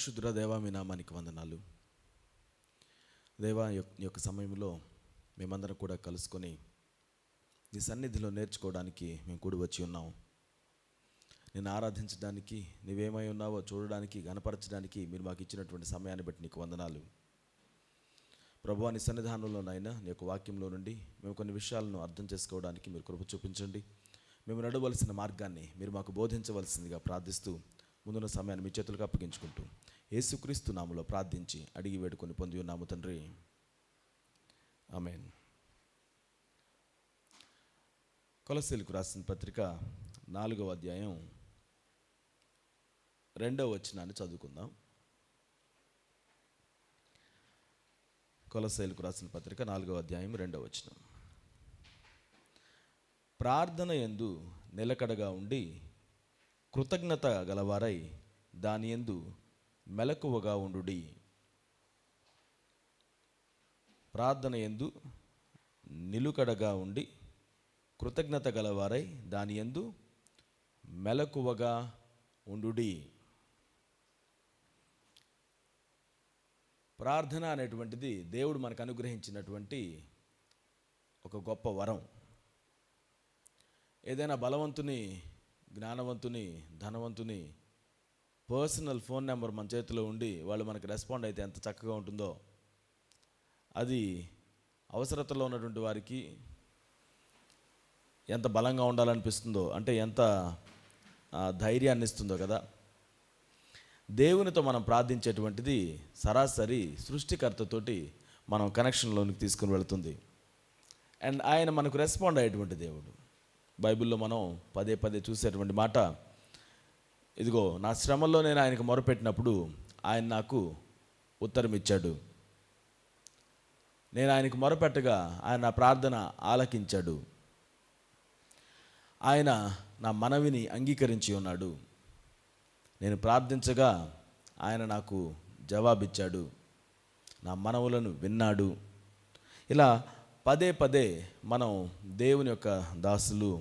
పరిశుద్ధ దేవా, మీ నామానికి వందనాలు. దేవా, ఈ యొక్క సమయంలో మేమందరం కూడా కలుసుకొని నీ సన్నిధిలో నేర్చుకోవడానికి మేము కూడి వచ్చి ఉన్నాం. నేను ఆరాధించడానికి, నీవేమై ఉన్నావో చూడడానికి, గణపరచడానికి మీరు మాకు ఇచ్చినటువంటి సమయాన్ని బట్టి నీకు వందనాలు. ప్రభువా, నీ సన్నిధానంలో నాయన నీ యొక్క వాక్యంలో నుండి మేము కొన్ని విషయాలను అర్థం చేసుకోవడానికి మీరు కృప చూపించండి. మేము నడవలసిన మార్గాన్ని మీరు మాకు బోధించవలసిందిగా ప్రార్థిస్తూ ముందున్న సమయాన్ని మీ చేతులకు అప్పగించుకుంటూ యేసుక్రీస్తు నామములో ప్రార్థించి అడిగి వేడుకొని పొంది ఉన్నాము తండ్రి, ఆమేన్. కొలస్సీలకు రాసిన పత్రిక 4వ అధ్యాయం 2వ వచనాన్ని చదువుకుందాం. కొలస్సీలకు రాసిన పత్రిక 4వ అధ్యాయం 2వ వచనం. ప్రార్థన యందు నిలకడగా ఉండి కృతజ్ఞత గలవారై దాని యందు మెలకువగా ఉండుడి. ప్రార్థన యందు నిలుకడగా ఉండి కృతజ్ఞత గలవారై దాని యందు మెలకువగా ఉండుడి. ప్రార్థన అనేటువంటిది దేవుడు మనకు అనుగ్రహించినటువంటి ఒక గొప్ప వరం. ఏదైనా బలవంతుని, జ్ఞానవంతుని, ధనవంతుని పర్సనల్ ఫోన్ నెంబర్ మన చేతిలో ఉండి వాళ్ళు మనకు రెస్పాండ్ అయితే ఎంత చక్కగా ఉంటుందో, అది అవసరతలో ఉన్నటువంటి వారికి ఎంత బలంగా ఉండాలనిపిస్తుందో, అంటే ఎంత ధైర్యాన్ని ఇస్తుందో కదా. దేవునితో మనం ప్రార్థించేటువంటిది సరాసరి సృష్టికర్తతోటి మనం కనెక్షన్లోనికి తీసుకుని వెళుతుంది. అండ్ ఆయన మనకు రెస్పాండ్ అయ్యేటువంటి దేవుడు. బైబిల్లో మనం పదే పదే చూసేటువంటి మాట, ఇదిగో నా శ్రమల్లో నేను ఆయనకు మొరపెట్టినప్పుడు ఆయన నాకు ఉత్తరం ఇచ్చాడు. నేను ఆయనకు మొరపెట్టగా ఆయన నా ప్రార్థన ఆలకించాడు. ఆయన నా మనవిని అంగీకరించి ఉన్నాడు. నేను ప్రార్థించగా ఆయన నాకు జవాబిచ్చాడు. నా మనవులను విన్నాడు. ఇలా పదే పదే మనం దేవుని యొక్క దాసులు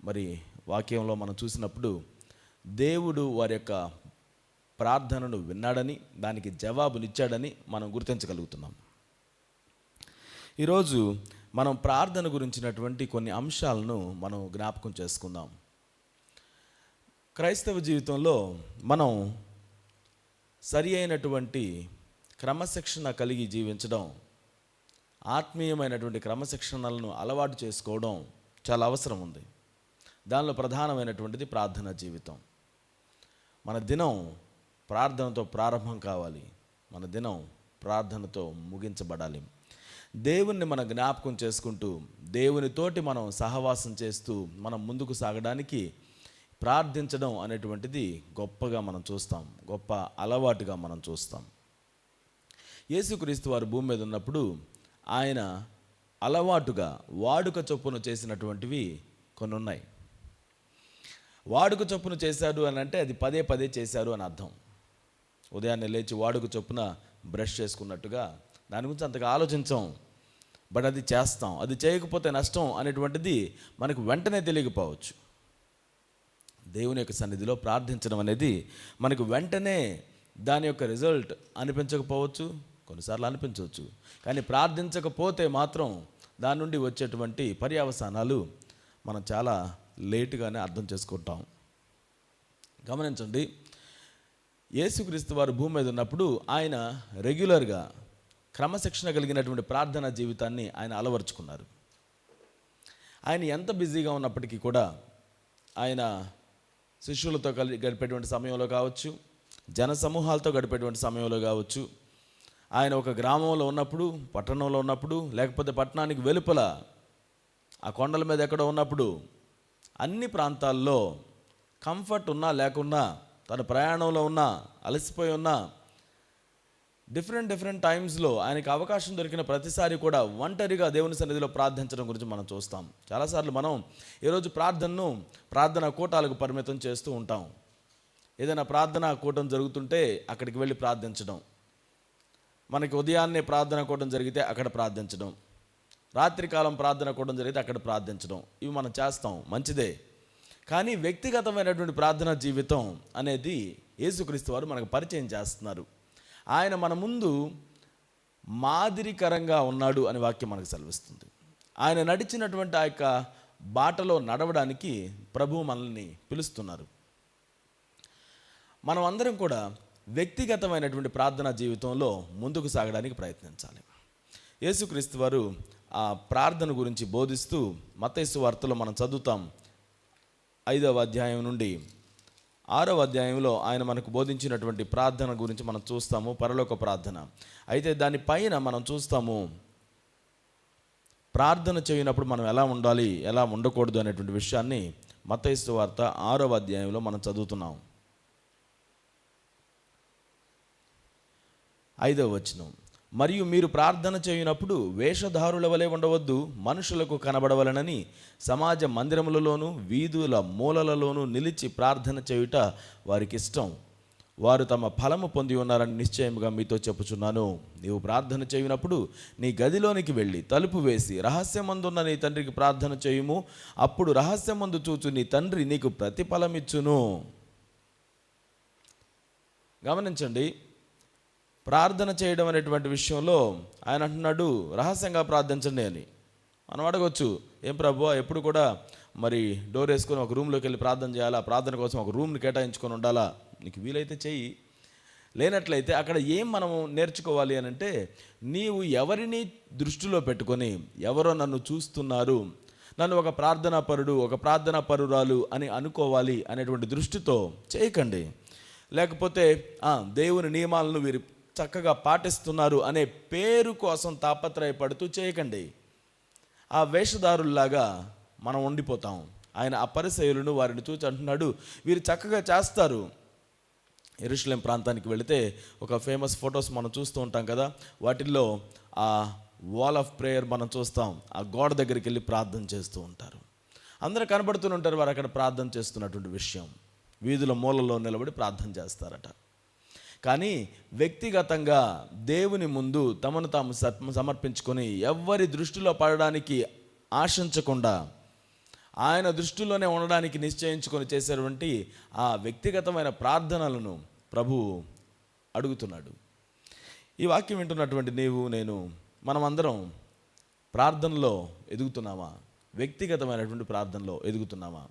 మరి వాక్యంలో మనం చూసినప్పుడు దేవుడు వారి యొక్క ప్రార్థనను విన్నాడని, దానికి జవాబునిచ్చాడని మనం గుర్తించగలుగుతున్నాం. ఈరోజు మనం ప్రార్థన గురించినటువంటి కొన్ని అంశాలను మనం జ్ఞాపకం చేసుకుందాం. క్రైస్తవ జీవితంలో మనం సరి అయినటువంటి క్రమశిక్షణ కలిగి జీవించడం, ఆత్మీయమైనటువంటి క్రమశిక్షణలను అలవాటు చేసుకోవడం చాలా అవసరం ఉంది. దానిలో ప్రధానమైనటువంటిది ప్రార్థనా జీవితం. మన దినం ప్రార్థనతో ప్రారంభం కావాలి. మన దినం ప్రార్థనతో ముగించబడాలి. దేవుణ్ణి మనం జ్ఞాపకం చేసుకుంటూ, దేవునితోటి మనం సహవాసం చేస్తూ మనం ముందుకు సాగడానికి ప్రార్థించడం అనేటువంటిది గొప్పగా మనం చూస్తాం, గొప్ప అలవాటుగా మనం చూస్తాం. యేసుక్రీస్తు వారు భూమి మీద ఉన్నప్పుడు ఆయన అలవాటుగా వాడుక చొప్పున చేసినటువంటివి కొన్ని ఉన్నాయి. వాడుక చొప్పున చేశాడు అని అంటే అది పదే పదే చేశారు అని అర్థం. ఉదయాన్నే లేచి వాడుక చొప్పున బ్రష్ చేసుకున్నట్టుగా దాని గురించి అంతగా ఆలోచించాం, బట్ అది చేస్తాం. అది చేయకపోతే నష్టం అనేటువంటిది మనకు వెంటనే తెలియకపోవచ్చు. దేవుని యొక్క సన్నిధిలో ప్రార్థించడం అనేది మనకు వెంటనే దాని యొక్క రిజల్ట్ అనిపించకపోవచ్చు, కొన్నిసార్లు అనిపించవచ్చు. కానీ ప్రార్థించకపోతే మాత్రం దాని నుండి వచ్చేటువంటి పర్యవసానాలు మనం చాలా లేటుగానే అర్థం చేసుకుంటాం. గమనించండి, యేసుక్రీస్తు వారు భూమి మీద ఉన్నప్పుడు ఆయన రెగ్యులర్గా క్రమశిక్షణ కలిగినటువంటి ప్రార్థనా జీవితాన్ని ఆయన అలవరుచుకున్నారు. ఆయన ఎంత బిజీగా ఉన్నప్పటికీ కూడా ఆయన శిష్యులతో గడిపేటువంటి సమయంలో కావచ్చు, జన సమూహాలతో గడిపేటువంటి సమయంలో కావచ్చు, ఆయన ఒక గ్రామంలో ఉన్నప్పుడు, పట్టణంలో ఉన్నప్పుడు, లేకపోతే పట్టణానికి వెలుపల ఆ కొండల మీద ఎక్కడో ఉన్నప్పుడు, అన్ని ప్రాంతాల్లో కంఫర్ట్ ఉన్నా లేకున్నా, తన ప్రయాణంలో ఉన్నా, అలసిపోయి ఉన్నా, డిఫరెంట్ టైమ్స్లో ఆయనకి అవకాశం దొరికిన ప్రతిసారి కూడా ఒంటరిగా దేవుని సన్నిధిలో ప్రార్థించడం గురించి మనం చూస్తాం. చాలాసార్లు మనం ఈరోజు ప్రార్థనా కూటాలకు పరిమితం చేస్తూ ఉంటాం. ఏదైనా ప్రార్థనా కూటం జరుగుతుంటే అక్కడికి వెళ్ళి ప్రార్థించడం, మనకి ఉదయాన్నే ప్రార్థనా కూటం జరిగితే అక్కడ ప్రార్థించడం, రాత్రికాలం ప్రార్థన కూటం జరిగితే అక్కడ ప్రార్థించడం, ఇవి మనం చేస్తాం, మంచిదే. కానీ వ్యక్తిగతమైనటువంటి ప్రార్థనా జీవితం అనేది యేసుక్రీస్తు వారు మనకు పరిచయం చేస్తున్నారు. ఆయన మన ముందు మాదిరికరంగా ఉన్నాడు అని వాక్యం మనకు సెలవిస్తుంది. ఆయన నడిచినటువంటి ఆ యొక్క బాటలో నడవడానికి ప్రభువు మనల్ని పిలుస్తున్నారు. మనం అందరం కూడా వ్యక్తిగతమైనటువంటి ప్రార్థనా జీవితంలో ముందుకు సాగడానికి ప్రయత్నించాలి. యేసుక్రీస్తు వారు ఆ ప్రార్థన గురించి బోధిస్తూ మత్తయి సువార్తలో మనం చదువుతాం. 5వ అధ్యాయం నుండి 6వ అధ్యాయంలో ఆయన మనకు బోధించినటువంటి ప్రార్థన గురించి మనం చూస్తాము, పరలోక ప్రార్థన. అయితే దానిపైన మనం చూస్తాము ప్రార్థన చేయనప్పుడు మనం ఎలా ఉండాలి, ఎలా ఉండకూడదు అనేటువంటి విషయాన్ని మత్తయి సువార్త 6వ అధ్యాయంలో మనం చదువుతున్నాం. 5వ వచనం, మరియు మీరు ప్రార్థన చేయనప్పుడు వేషధారుల వలె ఉండవద్దు, మనుషులకు కనబడవలనని సమాజ మందిరములలోను వీధుల మూలలలోనూ నిలిచి ప్రార్థన చేయుట వారికి ఇష్టం. వారు తమ ఫలము పొంది ఉన్నారని నిశ్చయముగా మీతో చెప్పుచున్నాను. నీవు ప్రార్థన చేయనప్పుడు నీ గదిలోనికి వెళ్ళి తలుపు వేసి రహస్యమందున్న నీ తండ్రికి ప్రార్థన చేయుము. అప్పుడు రహస్యమందు చూచు నీ తండ్రి నీకు ప్రతిఫలమిచ్చును. గమనించండి, ప్రార్థన చేయడం అనేటువంటి విషయంలో ఆయన అంటున్నాడు రహస్యంగా ప్రార్థించండి అని. మనం అడగవచ్చు, ఏం ప్రభువా ఎప్పుడు కూడా మరి డోర్ వేసుకొని ఒక రూమ్లోకి వెళ్ళి ప్రార్థన చేయాలా, ప్రార్థన కోసం ఒక రూమ్ని కేటాయించుకొని ఉండాలా? నీకు వీలైతే చెయ్యి. లేనట్లయితే అక్కడ ఏం మనము నేర్చుకోవాలి అని అంటే, నీవు ఎవరిని దృష్టిలో పెట్టుకొని ఎవరో నన్ను చూస్తున్నారు, నన్ను ఒక ప్రార్థనా పరుడు, ఒక ప్రార్థనా పరురాలు అని అనుకోవాలి అనేటువంటి దృష్టితో చేయకండి. లేకపోతే దేవుని నియమాలను వీరు చక్కగా పాటిస్తున్నారు అనే పేరు కోసం తాపత్రయపడుతూ చేయకండి. ఆ వేషధారుల్లాగా మనం ఉండిపోతాం. ఆయన ఆ పరిసయ్యులను వారిని చూసి అంటున్నాడు, వీరు చక్కగా చేస్తారు. యెరూషలేం ప్రాంతానికి వెళితే ఒక ఫేమస్ ఫొటోస్ మనం చూస్తూ ఉంటాం కదా, వాటిల్లో ఆ వాల్ ఆఫ్ ప్రేయర్ మనం చూస్తాం. ఆ గోడ దగ్గరికి వెళ్ళి ప్రార్థన చేస్తూ ఉంటారు. అందరూ కనబడుతూనే ఉంటారు వారు అక్కడ ప్రార్థన చేస్తున్నటువంటి విషయం. వీధుల మూలలో నిలబడి ప్రార్థన చేస్తారట. కానీ వ్యక్తిగతంగా దేవుని ముందు తమను తాము సమర్పించుకొని ఎవ్వరి దృష్టిలో పడడానికి ఆశించకుండా ఆయన దృష్టిలోనే ఉండడానికి నిశ్చయించుకొని చేసేటువంటి ఆ వ్యక్తిగతమైన ప్రార్థనలను ప్రభువు అడుగుతున్నాడు. ఈ వాక్యం వింటున్నటువంటి నీవు నేను మనమందరం ప్రార్థనలో ఎదుగుతున్నామా? వ్యక్తిగతమైనటువంటి ప్రార్థనలో ఎదుగుతున్నామా?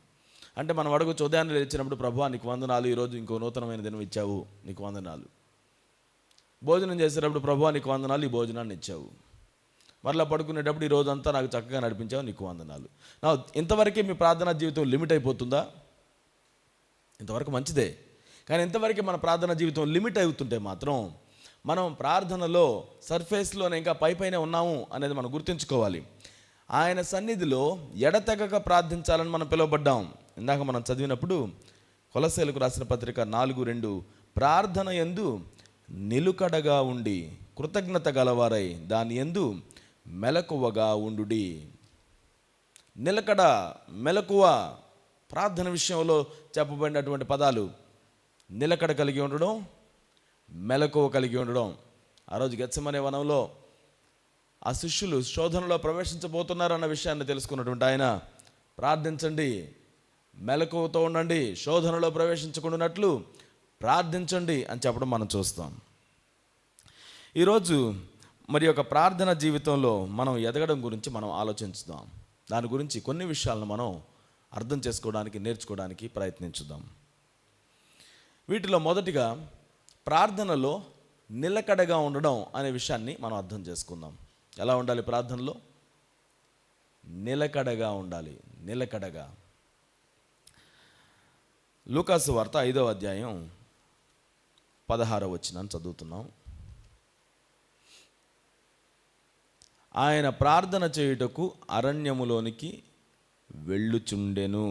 అంటే మనం అడగొచ్చు, ఉదయాన్నే లేచినప్పుడు ప్రభువా నీకు వందనాలు, ఈరోజు ఇంకో నూతనమైన దినం ఇచ్చావు, నీకు వందనాలు. భోజనం చేసేటప్పుడు ప్రభువా నీకు వందనాలు, ఈ భోజనాన్ని ఇచ్చావు. మరలా పడుకునేటప్పుడు ఈ రోజంతా నాకు చక్కగా నడిపించావు, నీకు వందనాలు. ఇంతవరకే మీ ప్రార్థనా జీవితం లిమిట్ అయిపోతుందా? ఇంతవరకు మంచిదే, కానీ ఇంతవరకే మన ప్రార్థనా జీవితం లిమిట్ అవుతుంటే మాత్రం మనం ప్రార్థనలో సర్ఫేస్లోనే ఇంకా పైపైనే ఉన్నాము అనేది మనం గుర్తుంచుకోవాలి. ఆయన సన్నిధిలో ఎడతెగక ప్రార్థించాలని మనం పిలువబడ్డాం. ఇందాక మనం చదివినప్పుడు కొలస్సీలకు రాసిన పత్రిక 4:2, ప్రార్థన యందు నిలుకడగా ఉండి కృతజ్ఞత గలవారై దాని యందు మెలకువగా ఉండుడి. నిలకడ, మెలకువ ప్రార్థన విషయంలో చెప్పబడినటువంటి పదాలు. నిలకడ కలిగి ఉండడం, మెలకువ కలిగి ఉండడం. ఆ రోజు గెత్సెమనే వనంలో ఆ శిష్యులు శోధనలో ప్రవేశించబోతున్నారన్న విషయాన్ని తెలుసుకున్నటువంటి ఆయన ప్రార్థించండి, మెలకువతో ఉండండి, శోధనలో ప్రవేశించకుండానట్లు ప్రార్థించండి అని చెప్పడం మనం చూస్తాం. ఈరోజు మరి ఒక ప్రార్థన జీవితంలో మనం ఎదగడం గురించి మనం ఆలోచించుదాం. దాని గురించి కొన్ని విషయాలను మనం అర్థం చేసుకోవడానికి, నేర్చుకోవడానికి ప్రయత్నించుదాం. వీటిలో మొదటిగా ప్రార్థనలో నిలకడగా ఉండడం అనే విషయాన్ని మనం అర్థం చేసుకుందాం. ఎలా ఉండాలి ప్రార్థనలో? నిలకడగా ఉండాలి. నిలకడగా. లూకాసు వార్త 5వ అధ్యాయం 16వ వచనం చదువుతున్నాం. ఆయన ప్రార్థన చేయుటకు అరణ్యములోనికి వెళ్ళుచుండెను.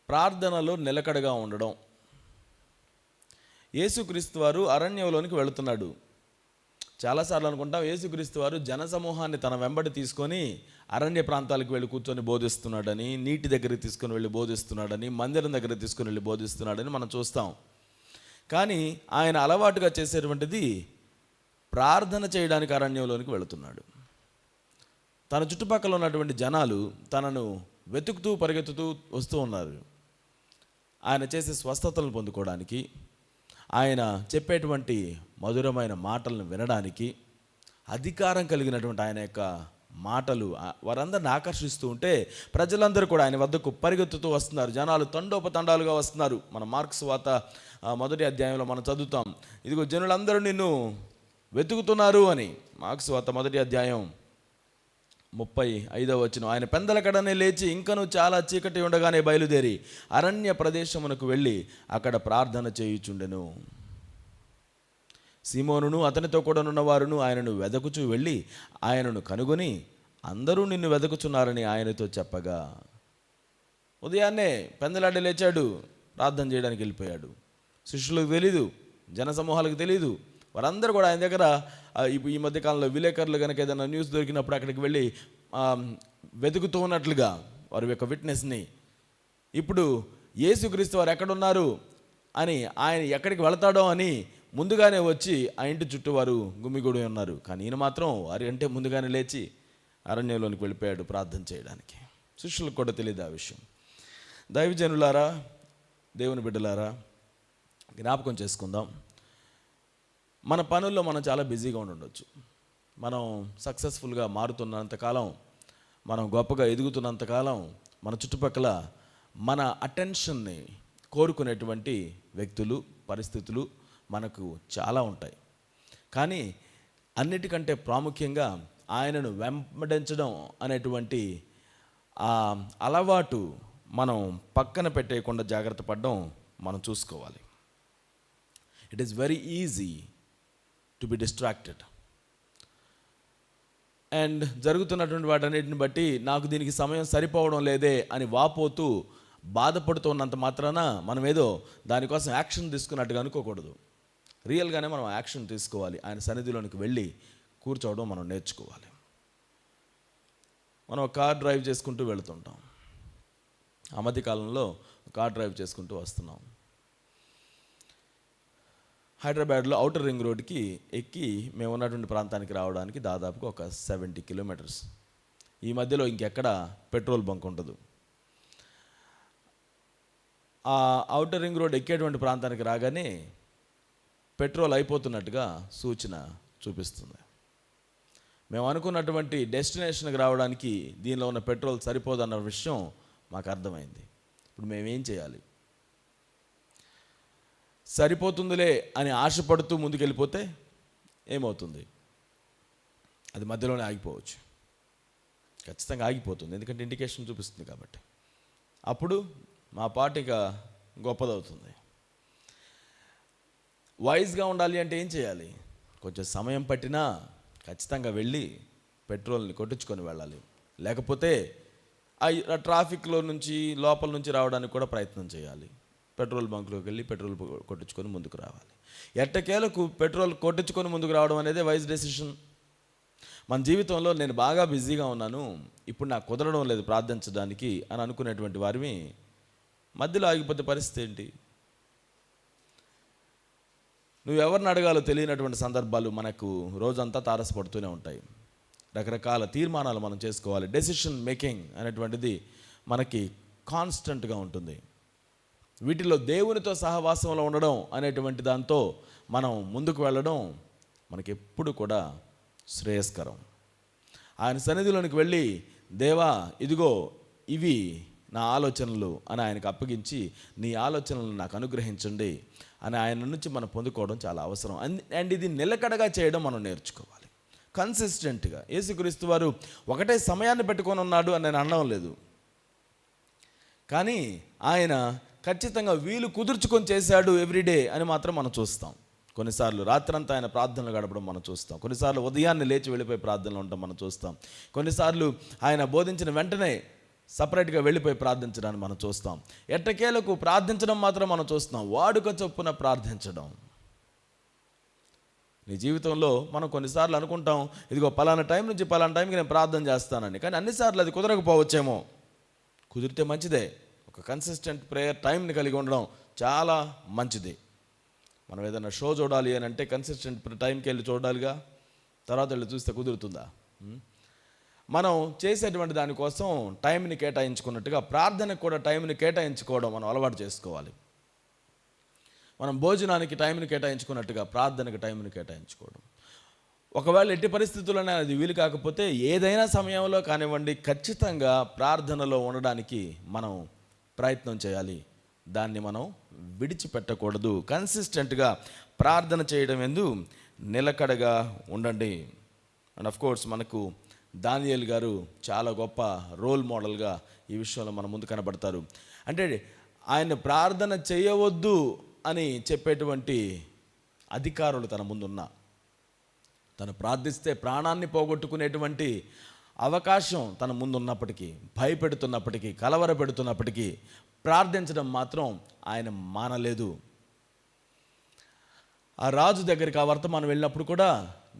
ప్రార్థనలో నిలకడగా ఉండడం. యేసుక్రీస్తు వారు అరణ్యంలోనికి వెళుతున్నాడు. చాలాసార్లు అనుకుంటాం యేసుక్రీస్తు వారు జనసమూహాన్ని తన వెంబడి తీసుకొని అరణ్య ప్రాంతాలకు వెళ్ళి కూర్చొని బోధిస్తున్నాడని, నీటి దగ్గరికి తీసుకొని వెళ్ళి బోధిస్తున్నాడని, మందిరం దగ్గరికి తీసుకొని వెళ్ళి బోధిస్తున్నాడని మనం చూస్తాం. కానీ ఆయన అలవాటుగా చేసేటువంటిది ప్రార్థన చేయడానికి అరణ్యంలోనికి వెళుతున్నాడు. తన చుట్టుపక్కల ఉన్నటువంటి జనాలు తనను వెతుకుతూ పరిగెత్తుతూ వస్తూ ఉన్నారు. ఆయన చేసే స్వస్థతలను పొందుకోవడానికి, ఆయన చెప్పేటువంటి మధురమైన మాటలను వినడానికి, అధికారం కలిగినటువంటి ఆయన యొక్క మాటలు వారందరిని ఆకర్షిస్తూ ఉంటే ప్రజలందరూ కూడా ఆయన వద్దకు పరిగెత్తుతూ వస్తున్నారు. జనాలు తండోపతండాలుగా వస్తున్నారు. మన మార్క్స్ వార్త 1వ అధ్యాయంలో మనం చదువుతాం, ఇదిగో జనులందరూ నిన్ను వెతుకుతున్నారు అని. మార్క్స్ వార్త 1వ అధ్యాయం 35వ వచనం. ఆయన పెందలకడనే లేచి ఇంకను చాలా చీకటి ఉండగానే బయలుదేరి అరణ్య ప్రదేశమునకు వెళ్ళి అక్కడ ప్రార్థన చేయుచుండెను. సీమోనును అతనితో కూడా ఉన్నవారును ఆయనను వెదకుచూ వెళ్ళి ఆయనను కనుగొని, అందరూ నిన్ను వెదకుచున్నారని ఆయనతో చెప్పగా, ఉదయాన్నే పెందలాడే లేచాడు, ప్రార్థన చేయడానికి వెళ్ళిపోయాడు. శిష్యులకు తెలీదు, జనసమూహాలకు తెలీదు. వారందరూ కూడా ఆయన దగ్గర ఈ మధ్యకాలంలో విలేకరులు కనుక ఏదైనా న్యూస్ దొరికినప్పుడు అక్కడికి వెళ్ళి వెతుకుతూ ఉన్నట్లుగా వారి యొక్క విట్నెస్ని, ఇప్పుడు యేసుక్రీస్తు వారు ఎక్కడున్నారు అని, ఆయన ఎక్కడికి వెళతాడో అని ముందుగానే వచ్చి ఆ ఇంటి చుట్టూ వారు గుమిగూడి ఉన్నారు. కానీ ఈయన మాత్రం వారి అంటే ముందుగానే లేచి అరణ్యంలోనికి వెళ్ళిపోయాడు ప్రార్థన చేయడానికి. శిష్యులకు కూడా తెలియదు ఆ విషయం. దైవజనులారా, దేవుని బిడ్డలారా, జ్ఞాపకం చేసుకుందాం. మన పనుల్లో మనం చాలా బిజీగా ఉండొచ్చు. మనం సక్సెస్ఫుల్గా మారుతున్నంతకాలం, మనం గొప్పగా ఎదుగుతున్నంతకాలం మన చుట్టుపక్కల మన అటెన్షన్ని కోరుకునేటువంటి వ్యక్తులు, పరిస్థితులు మనకు చాలా ఉంటాయి. కానీ అన్నిటికంటే ప్రాముఖ్యంగా ఆయనను వెంబడించడం అనేటువంటి ఆ అలవాటు మనం పక్కన పెట్టేయకుండా జాగ్రత్త పడడం మనం చూసుకోవాలి. It is very easy to be distracted. And జరుగుతున్నటువంటి వాటన్నిటిని బట్టి నాకు దీనికి సమయం సరిపోవడం లేదే అని వాపోతూ బాధపడుతున్నంత మాత్రాన మనం ఏదో దానికోసం యాక్షన్ తీసుకున్నట్టుగా అనుకోకూడదు. రియల్గానే మనం యాక్షన్ తీసుకోవాలి. ఆయన సన్నిధిలోనికి వెళ్ళి కూర్చోవడం మనం నేర్చుకోవాలి. మనం కార్ డ్రైవ్ చేసుకుంటూ వెళుతుంటాం. ఆ మధ్యకాలంలో కార్ డ్రైవ్ చేసుకుంటూ వస్తున్నాం. హైదరాబాద్లో ఔటర్ రింగ్ రోడ్కి ఎక్కి మేము ఉన్నటువంటి ప్రాంతానికి రావడానికి దాదాపుగా ఒక 70 కిలోమీటర్స్. ఈ మధ్యలో ఇంకెక్కడ పెట్రోల్ బంక్ ఉండదు. ఆ ఔటర్ రింగ్ రోడ్ ఎక్కేటువంటి ప్రాంతానికి రాగానే పెట్రోల్ అయిపోతున్నట్టుగా సూచన చూపిస్తుంది. మేము అనుకున్నటువంటి డెస్టినేషన్కి రావడానికి దీనిలో ఉన్న పెట్రోల్ సరిపోదన్న విషయం మాకు అర్థమైంది. ఇప్పుడు మేమేం చేయాలి? సరిపోతుందిలే అని ఆశపడుతూ ముందుకెళ్ళిపోతే ఏమవుతుంది? అది మధ్యలోనే ఆగిపోవచ్చు. ఖచ్చితంగా ఆగిపోతుంది, ఎందుకంటే ఇండికేషన్ చూపిస్తుంది కాబట్టి. అప్పుడు మా పార్టీగా గొప్పదవుతుంది. వైజ్గా ఉండాలి అంటే ఏం చేయాలి? కొంచెం సమయం పట్టినా ఖచ్చితంగా వెళ్ళి పెట్రోల్ని కొట్టించుకొని వెళ్ళాలి. లేకపోతే ఆ ట్రాఫిక్లో నుంచి లోపల నుంచి రావడానికి కూడా ప్రయత్నం చేయాలి. పెట్రోల్ బంక్లోకి వెళ్ళి పెట్రోల్ కొట్టించుకొని ముందుకు రావాలి. ఎట్టకేలకు పెట్రోల్ కొట్టించుకొని ముందుకు రావడం అనేది వైజ్ డెసిషన్. మన జీవితంలో నేను బాగా బిజీగా ఉన్నాను, ఇప్పుడు నాకు కుదరడం లేదు ప్రార్థించడానికి అని అనుకునేటువంటి వారిని మధ్యలో ఆగిపోతే పరిస్థితి ఏంటి? నువ్వు ఎవరిని అడగాలో తెలియనటువంటి సందర్భాలు మనకు రోజంతా తారసపడుతూనే ఉంటాయి. రకరకాల తీర్మానాలు మనం చేసుకోవాలి. డెసిషన్ మేకింగ్ అనేటువంటిది మనకి కాన్స్టెంట్గా ఉంటుంది. వీటిలో దేవునితో సహవాసంలో ఉండడం అనేటువంటి దాంతో మనం ముందుకు వెళ్ళడం మనకి ఎప్పుడు కూడా శ్రేయస్కరం. ఆయన సన్నిధిలోనికి వెళ్ళి, దేవా ఇదిగో ఇవి నా ఆలోచనలు అని ఆయనకు అప్పగించి, నీ ఆలోచనలు నాకు అనుగ్రహించండి అని ఆయన నుంచి మనం పొందుకోవడం చాలా అవసరం. అండ్ ఇది నిలకడగా చేయడం మనం నేర్చుకోవాలి. కన్సిస్టెంట్గా. యేసుక్రీస్తు వారు ఒకటే సమయాన్ని పెట్టుకొని ఉన్నాడు అని నేను అనడం లేదు, కానీ ఆయన ఖచ్చితంగా వీలు కుదుర్చుకొని చేశాడు ఎవ్రీడే అని మాత్రం మనం చూస్తాం. కొన్నిసార్లు రాత్రంతా ఆయన ప్రార్థనలు గడపడం మనం చూస్తాం. కొన్నిసార్లు ఉదయాన్నే లేచి వెళ్ళిపోయి ప్రార్థనలు ఉండడం మనం చూస్తాం. కొన్నిసార్లు ఆయన బోధించిన వెంటనే సపరేట్గా వెళ్ళిపోయి ప్రార్థించడాన్ని మనం చూస్తాం. ఎట్టకేలకు ప్రార్థించడం మాత్రం మనం చూస్తున్నాం. వాడుక చొప్పున ప్రార్థించడం. నీ జీవితంలో మనం కొన్నిసార్లు అనుకుంటాం, ఇదిగో పలానా టైం నుంచి పలానా టైంకి నేను ప్రార్థన చేస్తానని. కానీ అన్నిసార్లు అది కుదరకపోవచ్చేమో. కుదిరితే మంచిదే. ఒక కన్సిస్టెంట్ ప్రేయర్ టైంని కలిగి ఉండడం చాలా మంచిది. మనం ఏదైనా షో చూడాలి అని అంటే కన్సిస్టెంట్ టైంకి వెళ్ళి చూడాలిగా, తర్వాత వెళ్ళి చూస్తే కుదురుతుందా? మనం చేసేటువంటి దానికోసం టైంని కేటాయించుకున్నట్టుగా ప్రార్థనకు కూడా టైంని కేటాయించుకోవడం మనం అలవాటు చేసుకోవాలి. మనం భోజనానికి టైంని కేటాయించుకున్నట్టుగా ప్రార్థనకు టైంని కేటాయించుకోవడం. ఒకవేళ ఎట్టి పరిస్థితుల్లోనే అది వీలు కాకపోతే ఏదైనా సమయంలో కానివ్వండి, ఖచ్చితంగా ప్రార్థనలో ఉండడానికి మనం ప్రయత్నం చేయాలి. దాన్ని మనం విడిచిపెట్టకూడదు. కన్సిస్టెంట్గా ప్రార్థన చేయడం ఎందుకు నిలకడగా ఉండండి. అండ్ ఆఫ్ కోర్స్ మనకు దానియేలు గారు చాలా గొప్ప రోల్ మోడల్గా ఈ విషయంలో మన ముందు కనబడతారు. అంటే ఆయన ప్రార్థన చేయవద్దు అని చెప్పేటువంటి అధికారులు తన ముందున్నా, తను ప్రార్థిస్తే ప్రాణాన్ని పోగొట్టుకునేటువంటి అవకాశం తన ముందున్నప్పటికీ, భయపెడుతున్నప్పటికీ, కలవరపెడుతున్నప్పటికీ ప్రార్థించడం మాత్రం ఆయన మానలేదు. ఆ రాజు దగ్గరికి ఆ వర్తమానం వెళ్ళినప్పుడు కూడా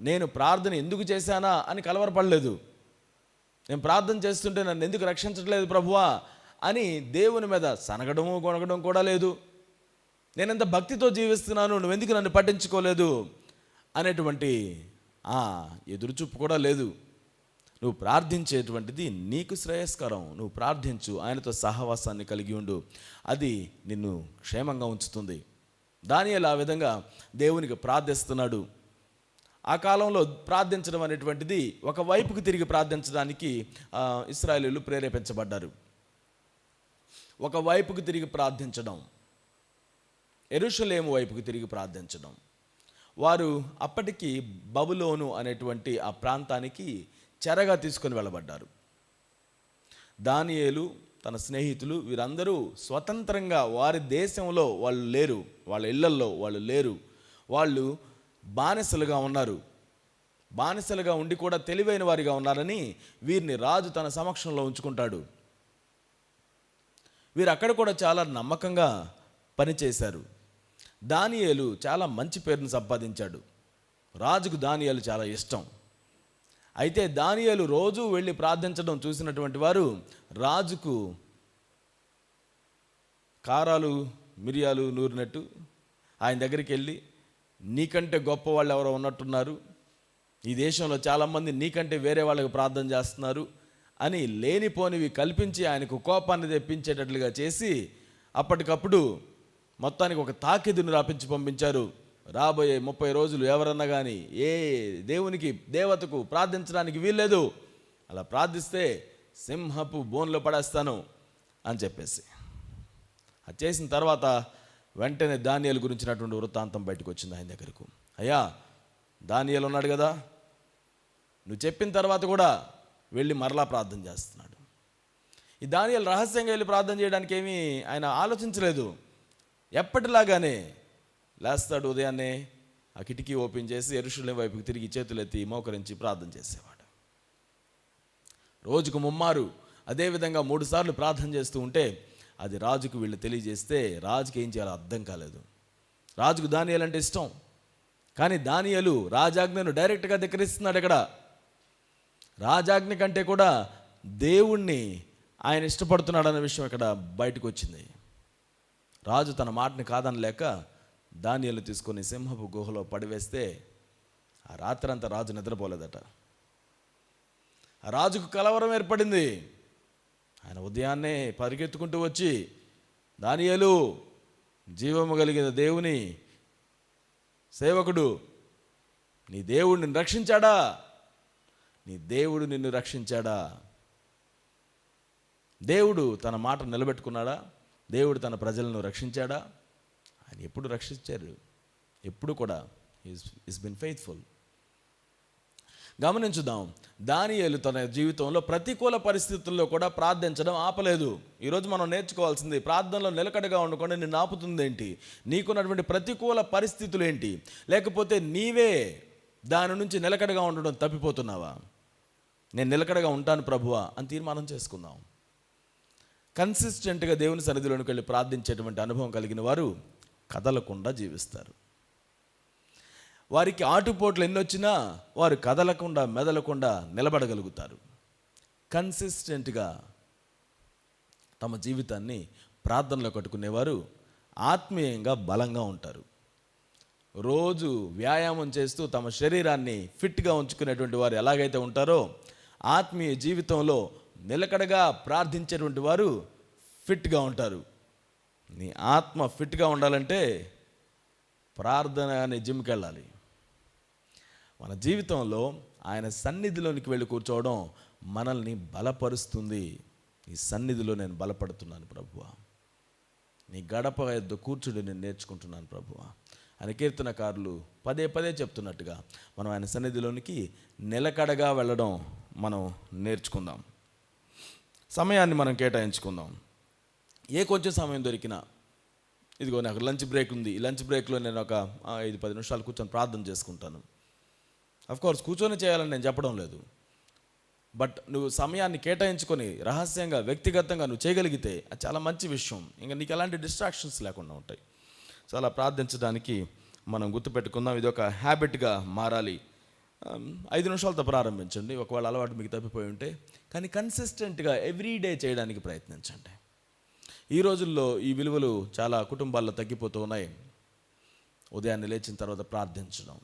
నేను ప్రార్థన ఎందుకు చేశానా అని కలవరపడలేదు. నేను ప్రార్థన చేస్తుంటే నన్ను ఎందుకు రక్షించట్లేదు ప్రభువా అని దేవుని మీద సనగడము గొనగడం కూడా లేదు. నేను ఎంత భక్తితో జీవిస్తున్నాను, నువ్వెందుకు నన్ను పట్టించుకోలేదు అనేటువంటి ఎదురుచూపు కూడా లేదు. నువ్వు ప్రార్థించేటువంటిది నీకు శ్రేయస్కరం. నువ్వు ప్రార్థించు, ఆయనతో సహవాసాన్ని కలిగి ఉండు, అది నిన్ను క్షేమంగా ఉంచుతుంది. దానియేలు ఆ విధంగా దేవునికి ప్రార్థిస్తున్నాడు. ఆ కాలంలో ప్రార్థించడం అనేటువంటిది ఒక వైపుకు తిరిగి ప్రార్థించడానికి ఇశ్రాయేలీయులు ప్రేరేపించబడ్డారు. ఒక వైపుకు తిరిగి ప్రార్థించడం, యెరూషలేము వైపుకు తిరిగి ప్రార్థించడం. వారు అప్పటికి బబులోను అనేటువంటి ఆ ప్రాంతానికి చెరగా తీసుకొని వెళ్ళబడ్డారు. దానియేలు తన స్నేహితులు వీరందరూ స్వతంత్రంగా వారి దేశంలో వాళ్ళు లేరు, వాళ్ళ ఇళ్లల్లో వాళ్ళు లేరు. వాళ్ళు బానిసలుగా ఉన్నారు. బానిసలుగా ఉండి కూడా తెలివైన వారిగా ఉన్నారని వీరిని రాజు తన సమక్షంలో ఉంచుకుంటాడు. వీరు అక్కడ కూడా చాలా నమ్మకంగా పనిచేశారు. దానియేలు చాలా మంచి పేరును సంపాదించాడు. రాజుకు దానియేలు చాలా ఇష్టం. అయితే దానియేలు రోజు వెళ్ళి ప్రార్థించడం చూసినటువంటి వారు రాజుకు కారాలు మిరియాలు నూరినట్టు ఆయన దగ్గరికి వెళ్ళి, నీకంటే గొప్ప వాళ్ళు ఎవరో ఉన్నట్టున్నారు, ఈ దేశంలో చాలామంది నీకంటే వేరే వాళ్ళకి ప్రార్థన చేస్తున్నారు అని లేనిపోనివి కల్పించి ఆయనకు కోపాన్ని తెప్పించేటట్లుగా చేసి అప్పటికప్పుడు మొత్తానికి ఒక తాకిదును రాపించి పంపించారు. రాబోయే 30 రోజులు ఎవరన్నా కానీ ఏ దేవునికి దేవతకు ప్రార్థించడానికి వీల్లేదు, అలా ప్రార్థిస్తే సింహపు బోన్లో పడేస్తాను అని చెప్పేసి అది చేసిన తర్వాత వెంటనే దానియేలు గురించినటువంటి వృత్తాంతం బయటకు వచ్చింది ఆయన దగ్గరకు. అయ్యా, దానియేలు ఉన్నాడు కదా, నువ్వు చెప్పిన తర్వాత కూడా వెళ్ళి మరలా ప్రార్థన చేస్తున్నాడు. ఈ దానియేలు రహస్యంగా వెళ్ళి ప్రార్థన చేయడానికి ఏమీ ఆయన ఆలోచించలేదు. ఎప్పటిలాగానే లేస్తాడు, ఉదయాన్నే ఆ కిటికీ ఓపెన్ చేసి యెరూషలేము వైపుకి తిరిగి చేతులెత్తి మోకరించి ప్రార్థన చేసేవాడు. రోజుకు ముమ్మారు అదేవిధంగా 3 సార్లు ప్రార్థన చేస్తూ ఉంటే అది రాజుకు వీళ్ళు తెలియజేస్తే రాజుకి ఏం చేయాలో అర్థం కాలేదు. రాజుకు దానియేలు అంటే ఇష్టం, కానీ దానియేలు రాజాజ్ఞను డైరెక్ట్గా ధిక్కరిస్తున్నాడు. ఇక్కడ రాజాజ్ఞ కంటే కూడా దేవుణ్ణి ఆయన ఇష్టపడుతున్నాడు అనే విషయం ఇక్కడ బయటకు వచ్చింది. రాజు తన మాటని కాదనలేక దానియేలు తీసుకొని సింహపు గుహలో పడివేస్తే ఆ రాత్రంతా రాజు నిద్రపోలేదట. ఆ రాజుకు కలవరం ఏర్పడింది. ఆయన ఉదయాన్నే పరిగెత్తుకుంటూ వచ్చి, దానియేలు, జీవము కలిగిన దేవుని సేవకుడు, నీ దేవుడు నిన్ను రక్షించాడా? నీ దేవుడు నిన్ను రక్షించాడా? దేవుడు తన మాట నిలబెట్టుకున్నాడా? దేవుడు తన ప్రజలను రక్షించాడా? ఆయన ఎప్పుడు రక్షించారు, ఎప్పుడు కూడా ఈస్ బిన్ ఫెయిత్ఫుల్. గమనించుదాం, దానియేలు తన జీవితంలో ప్రతికూల పరిస్థితుల్లో కూడా ప్రార్థించడం ఆపలేదు. ఈరోజు మనం నేర్చుకోవాల్సింది, ప్రార్థనలో నిలకడగా ఉండకుండా నిన్ను ఆపుతుంది ఏంటి? నీకున్నటువంటి ప్రతికూల పరిస్థితులు ఏంటి? లేకపోతే నీవే దాని నుంచి నిలకడగా ఉండడం తప్పిపోతున్నావా? నేను నిలకడగా ఉంటాను ప్రభువా అని తీర్మానం చేసుకుందాం. కన్సిస్టెంట్గా దేవుని సన్నిధిలోనికి వెళ్ళి ప్రార్థించేటువంటి అనుభవం కలిగిన వారు కదలకుండా జీవిస్తారు. వారికి ఆటుపోట్లు ఎన్నొచ్చినా వారు కదలకుండా మెదలకుండా నిలబడగలుగుతారు. కన్సిస్టెంట్గా తమ జీవితాన్ని ప్రార్థనలో కట్టుకునేవారు ఆత్మీయంగా బలంగా ఉంటారు. రోజు వ్యాయామం చేస్తూ తమ శరీరాన్ని ఫిట్గా ఉంచుకునేటువంటి వారు ఎలాగైతే ఉంటారో ఆత్మీయ జీవితంలో నిలకడగా ప్రార్థించేటువంటి వారు ఫిట్గా ఉంటారు. నీ ఆత్మ ఫిట్గా ఉండాలంటే ప్రార్థన అనే జిమ్కి వెళ్ళాలి. మన జీవితంలో ఆయన సన్నిధిలోనికి వెళ్ళి కూర్చోవడం మనల్ని బలపరుస్తుంది. ఈ సన్నిధిలో నేను బలపడుతున్నాను ప్రభువా, నీ గడప యొద్ద కూర్చుని నేను నేర్చుకుంటున్నాను ప్రభువా అని కీర్తనకారులు పదే పదే చెప్తున్నట్టుగా మనం ఆయన సన్నిధిలోనికి నిలకడగా వెళ్ళడం మనం నేర్చుకుందాం. సమయాన్ని మనం కేటాయించుకుందాం. ఏ కొంచెం సమయం దొరికినా, ఇదిగో నాకు లంచ్ బ్రేక్ ఉంది, ఈ లంచ్ బ్రేక్లో నేను ఒక 5-10 నిమిషాలు కూర్చొని ప్రార్థన చేసుకుంటాను. అఫ్కోర్స్ కూర్చొని చేయాలని నేను చెప్పడం లేదు, బట్ నువ్వు సమయాన్ని కేటాయించుకొని రహస్యంగా వ్యక్తిగతంగా నువ్వు చేయగలిగితే అది చాలా మంచి విషయం. ఇంకా నీకు ఎలాంటి డిస్ట్రాక్షన్స్ లేకుండా ఉంటాయి. సో అలా ప్రార్థించడానికి మనం గుర్తుపెట్టుకుందాం. ఇది ఒక హ్యాబిట్గా మారాలి. 5 నిమిషాలతో ప్రారంభించండి, ఒకవేళ అలవాటు మీకు తప్పిపోయి ఉంటే. కానీ కన్సిస్టెంట్గా ఎవ్రీడే చేయడానికి ప్రయత్నించండి. ఈ రోజుల్లో ఈ విలువలు చాలా కుటుంబాల్లో తగ్గిపోతూ ఉన్నాయి. ఉదయాన్నే లేచిన తర్వాత ప్రార్థించడం,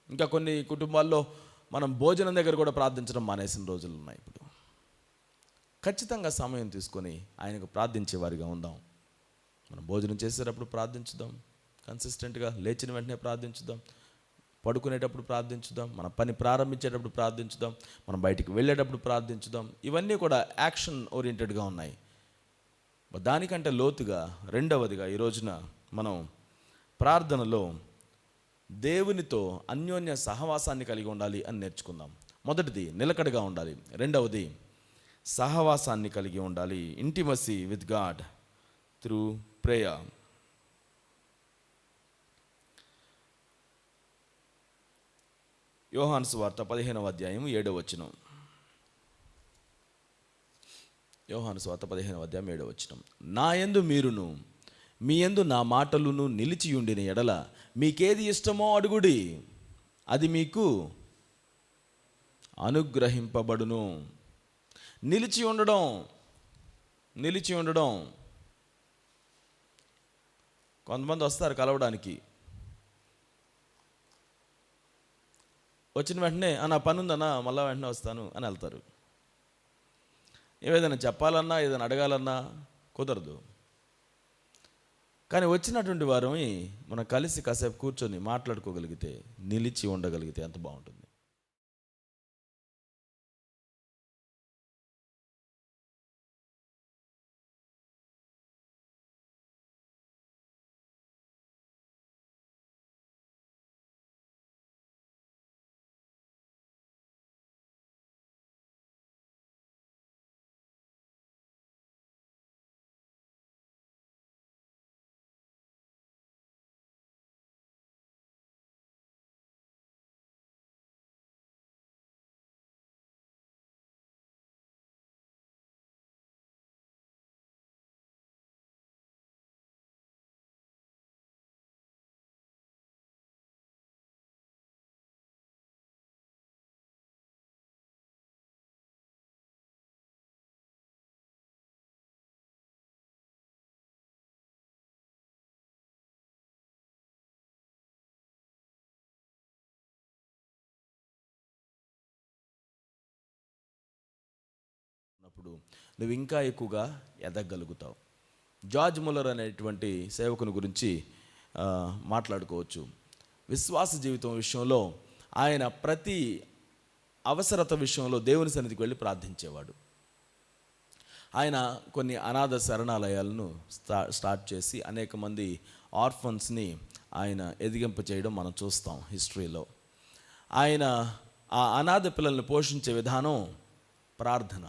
ఇంకా కొన్ని కుటుంబాల్లో మనం భోజనం దగ్గర కూడా ప్రార్థించడం మానేసిన రోజులు ఉన్నాయి. ఇప్పుడు ఖచ్చితంగా సమయం తీసుకొని ఆయనకు ప్రార్థించే వారిగా ఉందాం. మనం భోజనం చేసేటప్పుడు ప్రార్థించుదాం, కన్సిస్టెంట్గా లేచిన వెంటనే ప్రార్థించుదాం, పడుకునేటప్పుడు ప్రార్థించుదాం, మన పని ప్రారంభించేటప్పుడు ప్రార్థించుదాం, మనం బయటికి వెళ్ళేటప్పుడు ప్రార్థించుదాం. ఇవన్నీ కూడా యాక్షన్ ఓరియంటెడ్గా ఉన్నాయి. దానికంటే లోతుగా రెండవదిగా ఈ రోజున మనం ప్రార్థనలో దేవునితో అన్యోన్య సహవాసాన్ని కలిగి ఉండాలి అని నేర్చుకుందాం. మొదటిది నిలకడగా ఉండాలి, రెండవది సహవాసాన్ని కలిగి ఉండాలి. Intimacy with God through prayer. యోహాను సువార్త 15వ అధ్యాయం 7వ వచనం. యోహాను సువార్త 15వ అధ్యాయం 7వ వచనం. నా యందు మీరును మీ యందు నా మాటలును నిలిచియుండిన ఎడల మీకేది ఇష్టమో అడుగుడి, అది మీకు అనుగ్రహింపబడును. నిలిచి ఉండడం. కొంతమంది వస్తారు కలవడానికి, వచ్చిన వెంటనే నా పని ఉందన్నా మళ్ళీ వెంటనే వస్తాను అని వెళ్తారు. ఏదైనా చెప్పాలన్నా ఏదైనా అడగాలన్నా కుదరదు. కానీ వచ్చినటువంటి వారిని మనం కలిసి కాసేపు కూర్చొని మాట్లాడుకోగలిగితే, నిలిచి ఉండగలిగితే ఎంత బాగుంటుంది. అప్పుడు నువ్వు ఇంకా ఎక్కువగా ఎదగలుగుతావు. జార్జ్ ముల్లర్ అనేటువంటి సేవకుని గురించి మాట్లాడుకోవచ్చు. విశ్వాస జీవితం విషయంలో ఆయన ప్రతి అవసరత విషయంలో దేవుని సన్నిధికి వెళ్ళి ప్రార్థించేవాడు. ఆయన కొన్ని అనాథ శరణాలయాలను స్టార్ట్ చేసి అనేక మంది ఆర్ఫన్స్ని ఆయన ఎదిగింప చేయడం మనం చూస్తాం హిస్టరీలో. ఆయన ఆ అనాథ పిల్లల్ని పోషించే విధానం ప్రార్థన.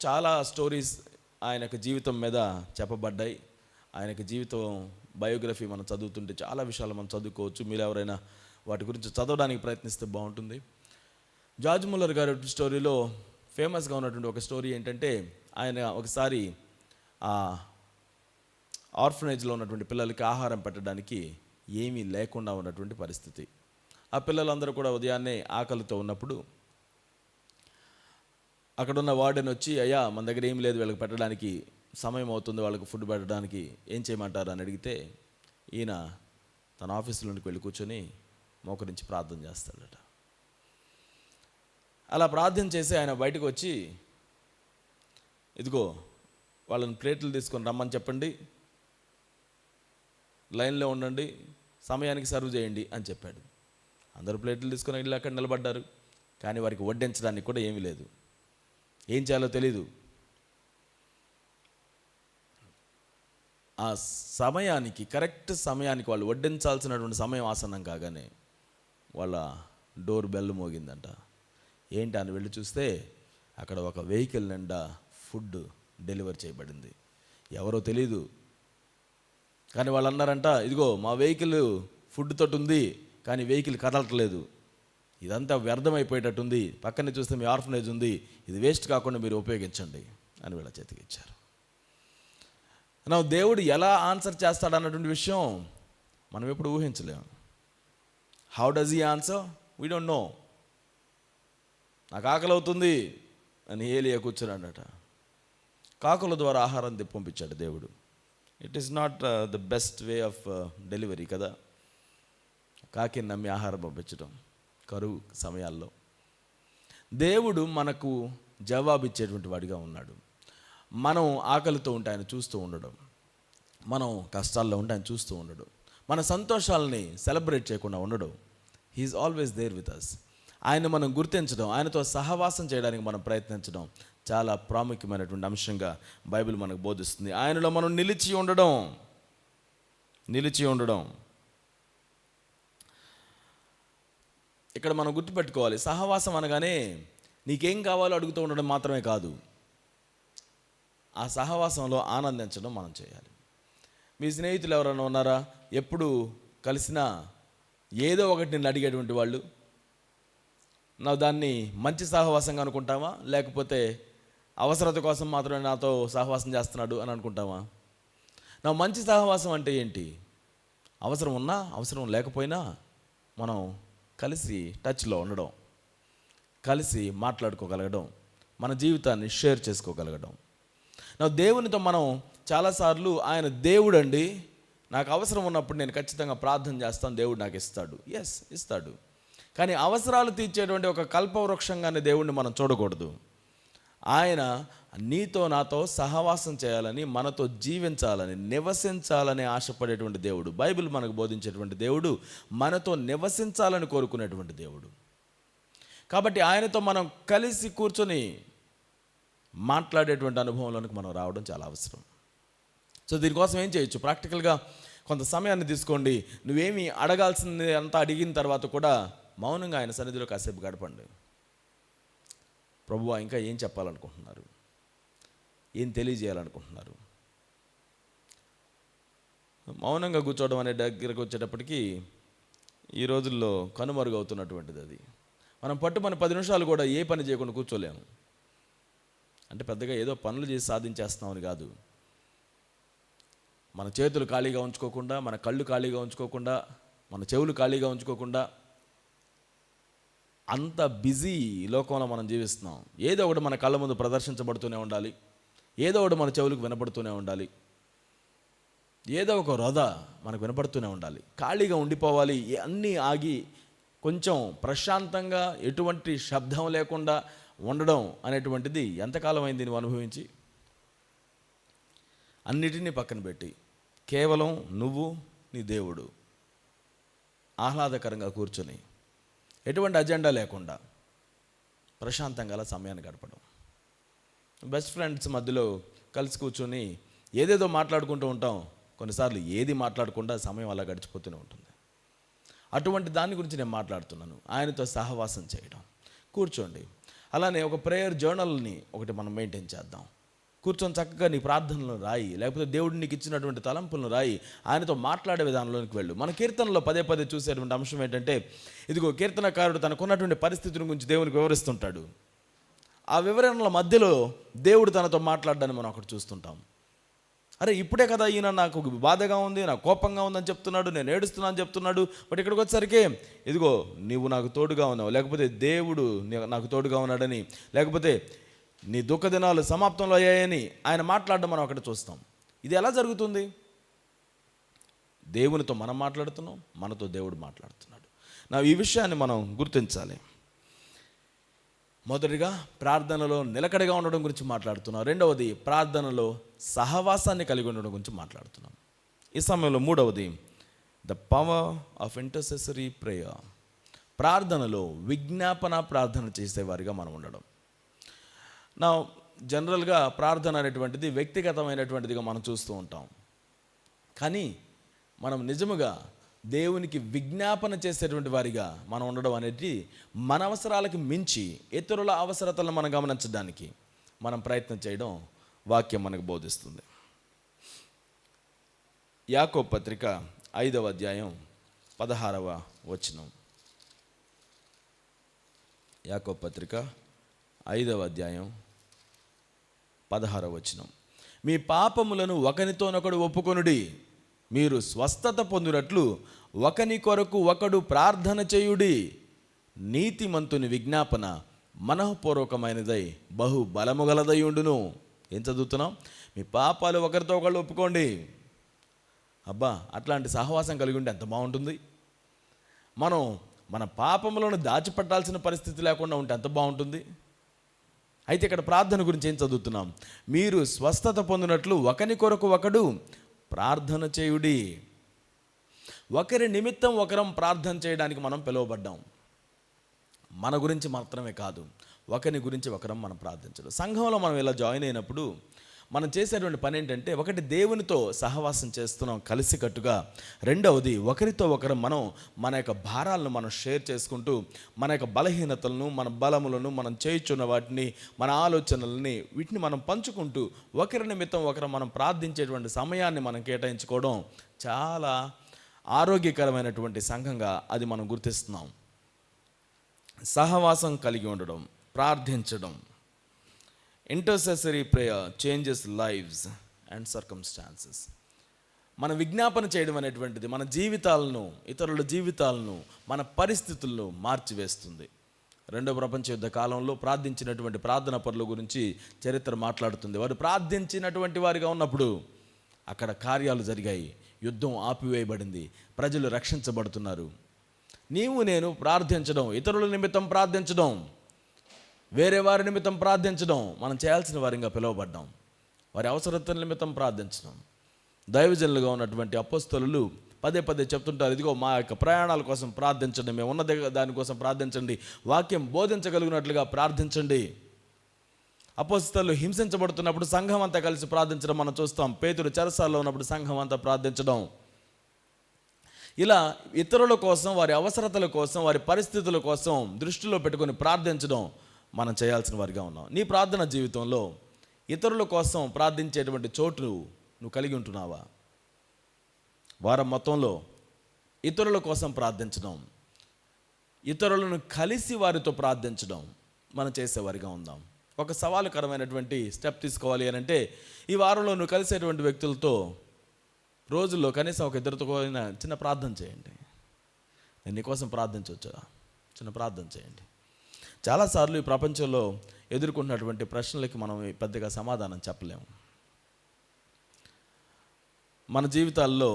చాలా స్టోరీస్ ఆయనకు జీవితం మీద చెప్పబడ్డాయి. ఆయనకు జీవితం బయోగ్రఫీ మనం చదువుతుంటే చాలా విషయాలు మనం చదువుకోవచ్చు. మీరు ఎవరైనా వాటి గురించి చదవడానికి ప్రయత్నిస్తే బాగుంటుంది. జార్జ్ ముల్లర్ గారి స్టోరీలో ఫేమస్గా ఉన్నటువంటి ఒక స్టోరీ ఏంటంటే, ఆయన ఒకసారి ఆ ఆర్ఫనేజ్లో ఉన్నటువంటి పిల్లలకి ఆహారం పెట్టడానికి ఏమీ లేకుండా ఉన్నటువంటి పరిస్థితి. ఆ పిల్లలందరూ కూడా ఉదయాన్నే ఆకలితో ఉన్నప్పుడు అక్కడున్న వార్డెన్ వచ్చి, అయ్యా మన దగ్గర ఏం లేదు, వీళ్ళకి పెట్టడానికి సమయం అవుతుంది, వాళ్ళకి ఫుడ్ పెట్టడానికి ఏం చేయమంటారు అని అడిగితే, ఈయన తన ఆఫీసులోనికి వెళ్ళి కూర్చొని మోకరించి ప్రార్థన చేస్తాడట. అలా ప్రార్థన చేసి ఆయన బయటకు వచ్చి, ఇదిగో వాళ్ళని ప్లేట్లు తీసుకొని రమ్మని చెప్పండి, లైన్లో ఉండండి, సమయానికి సర్వ్ చేయండి అని చెప్పాడు. అందరూ ప్లేట్లు తీసుకొని వెళ్ళి అక్కడ నిలబడ్డారు. కానీ వారికి వడ్డించడానికి కూడా ఏమీ లేదు, ఏం చేయాలో తెలీదు. ఆ సమయానికి, కరెక్ట్ సమయానికి వాళ్ళు వడ్డించాల్సినటువంటి సమయం ఆసన్నం కాగానే వాళ్ళ డోర్ బెల్ మోగిందంట. ఏంటి అని వెళ్ళి చూస్తే అక్కడ ఒక వెహికల్ నిండా ఫుడ్ డెలివరీ చేయబడింది. ఎవరో తెలీదు, కానీ వాళ్ళు అన్నారంట, ఇదిగో మా వెహికల్ ఫుడ్ తోటి ఉంది, కానీ వెహికల్ కదలట్లేదు, ఇదంతా వ్యర్థమైపోయేటట్టుంది, పక్కనే చూస్తే మీ ఆర్ఫనేజ్ ఉంది, ఇది వేస్ట్ కాకుండా మీరు ఉపయోగించండి అని వీళ్ళ చేతికి ఇచ్చారు. దేవుడు ఎలా ఆన్సర్ చేస్తాడన్నటువంటి విషయం మనం ఎప్పుడు ఊహించలేము. How does he answer? We don't know. నాకు ఆకలి అవుతుంది అని ఏలియా కూర్చున్నాడట. కాకుల ద్వారా ఆహారం పంపించాడు దేవుడు. It is not the best way of delivery కదా, కాకిని నమ్మి ఆహారం పంపించడం కరువు సమయాల్లో. దేవుడు మనకు జవాబిచ్చేటువంటి వాడిగా ఉన్నాడు. మనం ఆకలితో ఉంటే ఆయన చూస్తూ ఉండడం, మనం కష్టాల్లో ఉంటే ఆయన చూస్తూ ఉండడం, మన సంతోషాలని సెలబ్రేట్ చేయకుండా ఉండడం. He is always there with us. ఆయన మనం గుర్తించడం, ఆయనతో సహవాసం చేయడానికి మనం ప్రయత్నించడం చాలా ప్రాముఖ్యమైనటువంటి అంశంగా బైబిల్ మనకు బోధిస్తుంది. ఆయనలో మనం నిలిచి ఉండడం. ఇక్కడ మనం గుర్తుపెట్టుకోవాలి, సహవాసం అనగానే నీకేం కావాలో అడుగుతూ ఉండడం మాత్రమే కాదు, ఆ సహవాసంలో ఆనందించడం మనం చేయాలి. మీ స్నేహితులు ఎవరైనా ఉన్నారా, ఎప్పుడు కలిసినా ఏదో ఒకటి నిన్ను అడిగేటువంటి వాళ్ళు? దాన్ని మంచి సహవాసంగా అనుకుంటావా, లేకపోతే అవసరత కోసం మాత్రమే నాతో సహవాసం చేస్తున్నాడు అని అనుకుంటావా? మంచి సహవాసం అంటే ఏంటి? అవసరం ఉన్నా అవసరం లేకపోయినా మనం కలిసి టచ్లో ఉండడం, కలిసి మాట్లాడుకోగలగడం, మన జీవితాన్ని షేర్ చేసుకోగలగడం. దేవునితో మనం చాలాసార్లు, ఆయన దేవుడు అండి, నాకు అవసరం ఉన్నప్పుడు నేను ఖచ్చితంగా ప్రార్థన చేస్తాను, దేవుడు నాకు ఇస్తాడు. ఎస్, ఇస్తాడు. కానీ అవసరాలు తీర్చేటువంటి ఒక కల్పవృక్షంగానే దేవుడిని మనం చూడకూడదు. ఆయన నీతో నాతో సహవాసం చేయాలని, మనతో జీవించాలని, నివసించాలని ఆశపడేటువంటి దేవుడు. బైబిల్ మనకు బోధించేటువంటి దేవుడు మనతో నివసించాలని కోరుకునేటువంటి దేవుడు. కాబట్టి ఆయనతో మనం కలిసి కూర్చొని మాట్లాడేటువంటి అనుభవంలోనికి మనం రావడం చాలా అవసరం. సో దీనికోసం ఏం చేయొచ్చు? ప్రాక్టికల్గా కొంత సమయాన్ని తీసుకోండి. నువ్వేమి అడగాల్సింది అంతా అడిగిన తర్వాత కూడా మౌనంగా ఆయన సన్నిధిలో కాసేపు గడపండి. ప్రభువా, ఇంకా ఏం చెప్పాలనుకుంటున్నారు, ఏం తెలియజేయాలనుకుంటున్నారు? మౌనంగా కూర్చోవడం అనే దగ్గరకు వచ్చేటప్పటికి ఈ రోజుల్లో కనుమరుగవుతున్నటువంటిది అది. మనం పట్టుమని 10 నిమిషాలు కూడా ఏ పని చేయకుండా కూర్చోలేము. అంటే పెద్దగా ఏదో పనులు చేసి సాధించేస్తున్నామని కాదు. మన చేతులు ఖాళీగా ఉంచుకోకుండా, మన కళ్ళు ఖాళీగా ఉంచుకోకుండా, మన చెవులు ఖాళీగా ఉంచుకోకుండా, అంత బిజీ లోకంలో మనం జీవిస్తున్నాం. ఏదో ఒకటి మన కళ్ళ ముందు ప్రదర్శించబడుతూనే ఉండాలి, ఏదో ఒకటి మన చెవులకు వినపడుతూనే ఉండాలి, ఏదో ఒక రొద మనకు వినపడుతూనే ఉండాలి. ఖాళీగా ఉండిపోవాలి, అన్నీ ఆగి కొంచెం ప్రశాంతంగా ఎటువంటి శబ్దం లేకుండా ఉండడం అనేటువంటిది ఎంతకాలం అయింది నువ్వు అనుభవించి? అన్నిటినీ పక్కన పెట్టి కేవలం నువ్వు, నీ దేవుడు ఆహ్లాదకరంగా కూర్చొని, ఎటువంటి అజెండా లేకుండా ప్రశాంతంగా అలా సమయాన్ని గడపడం. బెస్ట్ ఫ్రెండ్స్ మధ్యలో కలిసి కూర్చొని ఏదేదో మాట్లాడుకుంటూ ఉంటాం. కొన్నిసార్లు ఏది మాట్లాడకుండా సమయం అలా గడిచిపోతూనే ఉంటుంది. అటువంటి దాని గురించి నేను మాట్లాడుతున్నాను. ఆయనతో సహవాసం చేయడం. కూర్చోండి. అలానే ఒక ప్రేయర్ జర్నల్ని ఒకటి మనం మెయింటైన్ చేద్దాం. కూర్చొని చక్కగా నీ ప్రార్థనలను రాయి, లేకపోతే దేవుడు నీకు ఇచ్చినటువంటి తలంపులను రాయి, ఆయనతో మాట్లాడే విధానంలోనికి వెళ్ళు. మన కీర్తనలో పదే పదే చూసేటువంటి అంశం ఏంటంటే, ఇదిగో కీర్తనకారుడు తనకున్నటువంటి పరిస్థితుల గురించి దేవునికి వివరిస్తుంటాడు. ఆ వివరణల మధ్యలో దేవుడు తనతో మాట్లాడడాన్ని మనం అక్కడ చూస్తుంటాం. అరే, ఇప్పుడే కదా ఈయన నాకు బాధగా ఉంది, నాకు కోపంగా ఉందని చెప్తున్నాడు, నేను ఏడుస్తున్నాను చెప్తున్నాడు. బట్ ఇక్కడికి వచ్చేసరికి ఇదిగో నీవు నాకు తోడుగా ఉన్నావు, లేకపోతే దేవుడు నాకు తోడుగా ఉన్నాడని, లేకపోతే నీ దుఃఖ దినాలు సమాప్తంలో అయ్యాయని ఆయన మాట్లాడడం మనం అక్కడ చూస్తాం. ఇది ఎలా జరుగుతుంది? దేవునితో మనం మాట్లాడుతున్నాం, మనతో దేవుడు మాట్లాడుతున్నాడు. ఈ విషయాన్ని మనం గుర్తించాలి. మొదటిగా ప్రార్థనలో నిలకడగా ఉండడం గురించి మాట్లాడుతున్నాం. రెండవది ప్రార్థనలో సహవాసాన్ని కలిగి ఉండడం గురించి మాట్లాడుతున్నాం. ఈ సమయంలో మూడవది the power of intercessory prayer. ప్రార్థనలో విజ్ఞాపన ప్రార్థన చేసేవారిగా మనం ఉండడం. నా జనరల్గా ప్రార్థన అనేటువంటిది వ్యక్తిగతమైనటువంటిదిగా మనం చూస్తూ ఉంటాం. కానీ మనం నిజముగా దేవునికి విజ్ఞాపన చేసేటువంటి వారిగా మనం ఉండడం అనేది మన అవసరాలకు మించి ఇతరుల అవసరతలను మనం గమనించడానికి మనం ప్రయత్నం చేయడం వాక్యం మనకు బోధిస్తుంది. యాకోబు పత్రిక 5వ అధ్యాయం 16వ వచనం. యాకోబు పత్రిక 5వ అధ్యాయం 16వ వచనం. మీ పాపములను ఒకనితోనొకడు ఒప్పుకొనుడి, మీరు స్వస్థత పొందినట్లు ఒకని కొరకు ఒకడు ప్రార్థన చేయుడి. నీతిమంతుని విజ్ఞాపన మనఃపూర్వకమైనదై బహు బలము గలదై ఉండును. ఏం చదువుతున్నాం? మీ పాపాలు ఒకరితో ఒకళ్ళు ఒప్పుకోండి. అబ్బా, అట్లాంటి సహవాసం కలిగి ఉంటే ఎంత బాగుంటుంది. మనం మన పాపములను దాచిపెట్టాల్సిన పరిస్థితి లేకుండా ఉంటే ఎంత బాగుంటుంది. అయితే ఇక్కడ ప్రార్థన గురించి ఏం చదువుతున్నాం? మీరు స్వస్థత పొందినట్లు ఒకని కొరకు ఒకడు ప్రార్థన చేయుడి. ఒకరి నిమిత్తం ఒకరం ప్రార్థన చేయడానికి మనం పిలువబడ్డాం. మన గురించి మాత్రమే కాదు, ఒకరి గురించి ఒకరం మనం ప్రార్థించడం. సంఘంలో మనం ఇలా జాయిన్ అయినప్పుడు మనం చేసేటువంటి పని ఏంటంటే, ఒకటి దేవునితో సహవాసం చేస్తున్నాం కలిసికట్టుగా. రెండవది ఒకరితో ఒకరు మనం మన యొక్క భారాలను మనం షేర్ చేసుకుంటూ, మన యొక్క బలహీనతలను, మన బలములను, మనం చేయుచున్న వాటిని, మన ఆలోచనలని, వీటిని మనం పంచుకుంటూ ఒకరి నిమిత్తం ఒకరు మనం ప్రార్థించేటువంటి సమయాన్ని మనం కేటాయించుకోవడం చాలా ఆరోగ్యకరమైనటువంటి సంఘంగా అది మనం గుర్తిస్తున్నాం. సహవాసం కలిగి ఉండడం, ప్రార్థించడం. Intercessory prayer changes lives and circumstances. మన విజ్ఞాపన చేయడం అనేటువంటిది మన జీవితాలను, ఇతరుల జీవితాలను, మన పరిస్థితులను మార్చివేస్తుంది. రెండవ ప్రపంచ యుద్ధ కాలంలో ప్రార్థించినటువంటి ప్రార్థన పరుల గురించి చరిత్ర మాట్లాడుతుంది. వారు ప్రార్థించినటువంటి వారిగా ఉన్నప్పుడు అక్కడ కార్యాలు జరిగాయి, యుద్ధం ఆపివేయబడింది, ప్రజలు రక్షించబడుతున్నారు. నీవు నేను ప్రార్థించడం, ఇతరుల నిమిత్తం ప్రార్థించడం, వేరే వారి నిమిత్తం ప్రార్థించడం మనం చేయాల్సిన వారిగా పిలువబడ్డాం. వారి అవసరతల నిమిత్తం ప్రార్థించడం. దైవజనులుగా ఉన్నటువంటి అపోస్తలులు పదే పదే చెప్తుంటారు, ఇదిగో మా యొక్క ప్రయాణాల కోసం ప్రార్థించండి, మేము ఉన్న దానికోసం ప్రార్థించండి, వాక్యం బోధించగలిగినట్లుగా ప్రార్థించండి. అపోస్తలులు హింసించబడుతున్నప్పుడు సంఘం అంతా కలిసి ప్రార్థించడం మనం చూస్తాం. పేతురు చెరసాల్లో ఉన్నప్పుడు సంఘం అంతా ప్రార్థించడం. ఇలా ఇతరుల కోసం, వారి అవసరతల కోసం, వారి పరిస్థితుల కోసం దృష్టిలో పెట్టుకొని ప్రార్థించడం మనం చేయాల్సిన వారిగా ఉన్నాం. నీ ప్రార్థన జీవితంలో ఇతరుల కోసం ప్రార్థించేటువంటి చోటు నువ్వు కలిగి ఉంటున్నావా? వారం మొత్తంలో ఇతరుల కోసం ప్రార్థించడం, ఇతరులను కలిసి వారితో ప్రార్థించడం మనం చేసేవారిగా ఉందాం. ఒక సవాలుకరమైనటువంటి స్టెప్ తీసుకోవాలి అని అంటే, ఈ వారంలో నువ్వు కలిసేటువంటి వ్యక్తులతో రోజుల్లో కనీసం ఒక ఇద్దరితో చిన్న ప్రార్థన చేయండి. నేను నీకోసం ప్రార్థించవచ్చా? చిన్న ప్రార్థన చేయండి. చాలాసార్లు ఈ ప్రపంచంలో ఎదుర్కొన్నటువంటి ప్రశ్నలకి మనం పెద్దగా సమాధానం చెప్పలేము. మన జీవితాల్లో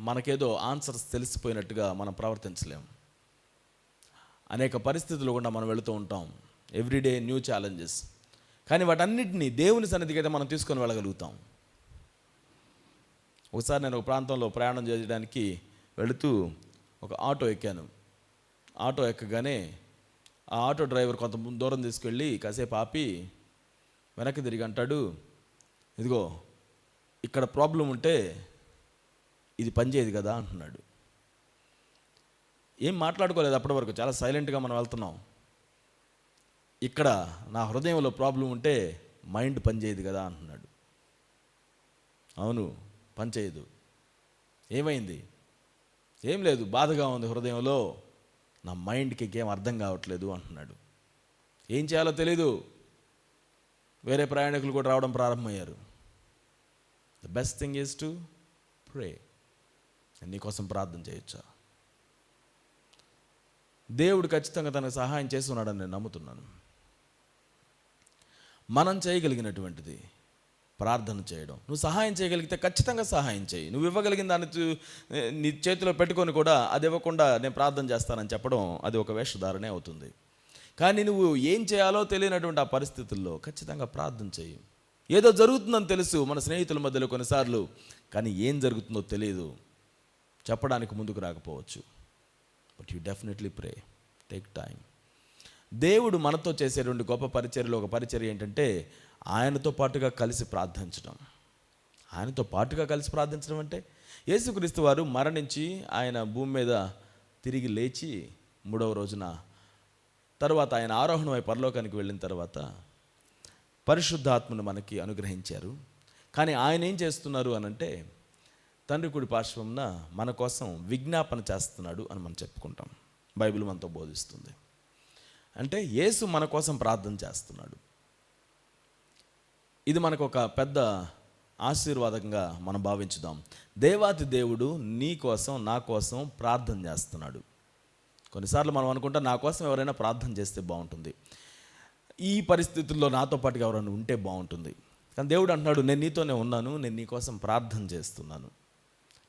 మనకేదో ఆన్సర్స్ తెలిసిపోయినట్టుగా మనం ప్రవర్తించలేము. అనేక పరిస్థితులు కూడా మనం వెళుతూ ఉంటాం. Everyday new challenges. కానీ వాటన్నిటినీ దేవుని సన్నిధికి అయితే మనం తీసుకొని వెళ్ళగలుగుతాం. ఒకసారి నేను ఒక ప్రాంతంలో ప్రయాణం చేయడానికి వెళుతూ ఒక ఆటో ఎక్కాను. ఆటో ఎక్కగానే ఆ ఆటో డ్రైవర్ కొంత దూరం తీసుకెళ్ళి కాసేపు ఆపి వెనక్కి తిరిగి అంటాడు, ఇదిగో ఇక్కడ ప్రాబ్లం ఉంటే ఇది పనిచేయదు కదా అంటున్నాడు. ఏం మాట్లాడుకోలేదు అప్పటి వరకు, చాలా సైలెంట్గా మనం వెళ్తున్నాం. ఇక్కడ నా హృదయంలో ప్రాబ్లం ఉంటే మైండ్ పనిచేయదు కదా అంటున్నాడు. అవును, పనిచేయదు. ఏమైంది? ఏం లేదు, బాధగా ఉంది హృదయంలో, నా మైండ్కి ఇంకేం అర్థం కావట్లేదు అంటున్నాడు. ఏం చేయాలో తెలీదు. వేరే ప్రయాణికులు కూడా రావడం ప్రారంభమయ్యారు. The best thing is to pray. నీకోసం ప్రార్థన చేయొచ్చా? దేవుడు ఖచ్చితంగా తనకు సహాయం చేస్తున్నాడని నేను నమ్ముతున్నాను. మనం చేయగలిగినటువంటిది ప్రార్థన చేయడం. నువ్వు సహాయం చేయగలిగితే ఖచ్చితంగా సహాయం చేయి. నువ్వు ఇవ్వగలిగిన దాన్ని నీ చేతిలో పెట్టుకొని కూడా అది ఇవ్వకుండా నేను ప్రార్థన చేస్తానని చెప్పడం అది ఒక వేషధారణే అవుతుంది. కానీ నువ్వు ఏం చేయాలో తెలియనటువంటి ఆ పరిస్థితుల్లో ఖచ్చితంగా ప్రార్థన చేయి. ఏదో జరుగుతుందని తెలుసు మన స్నేహితుల మధ్యలో కొన్నిసార్లు, కానీ ఏం జరుగుతుందో తెలియదు, చెప్పడానికి ముందుకు రాకపోవచ్చు. But you definitely pray, take time. దేవుడు మనతో చేసేటువంటి గొప్ప పరిచర్యలో ఒక పరిచర్య ఏంటంటే ఆయనతో పాటుగా కలిసి ప్రార్థించడం. ఆయనతో పాటుగా కలిసి ప్రార్థించడం అంటే యేసుక్రీస్తు వారు మరణించి ఆయన భూమి మీద తిరిగి లేచి 3వ రోజున తర్వాత ఆయన ఆరోహణమై పరలోకానికి వెళ్ళిన తర్వాత పరిశుద్ధాత్మను మనకి అనుగ్రహించారు. కానీ ఆయన ఏం చేస్తున్నారు అనంటే తండ్రి కుడి పార్శ్వమున మన కోసం విజ్ఞాపన చేస్తున్నాడు అని మనం చెప్పుకుంటాం. బైబిల్ మనతో బోధిస్తుంది. అంటే యేసు మన కోసం ప్రార్థన చేస్తున్నాడు. ఇది మనకు ఒక పెద్ద ఆశీర్వాదంగా మనం భావించుదాం. దేవాతి దేవుడు నీ కోసం నా కోసం ప్రార్థన చేస్తున్నాడు. కొన్నిసార్లు మనం అనుకుంటాం నా కోసం ఎవరైనా ప్రార్థన చేస్తే బాగుంటుంది, ఈ పరిస్థితుల్లో నాతో పాటుగా ఎవరైనా ఉంటే బాగుంటుంది. కానీ దేవుడు అంటున్నాడు నేను నీతోనే ఉన్నాను, నేను నీ కోసం ప్రార్థన చేస్తున్నాను,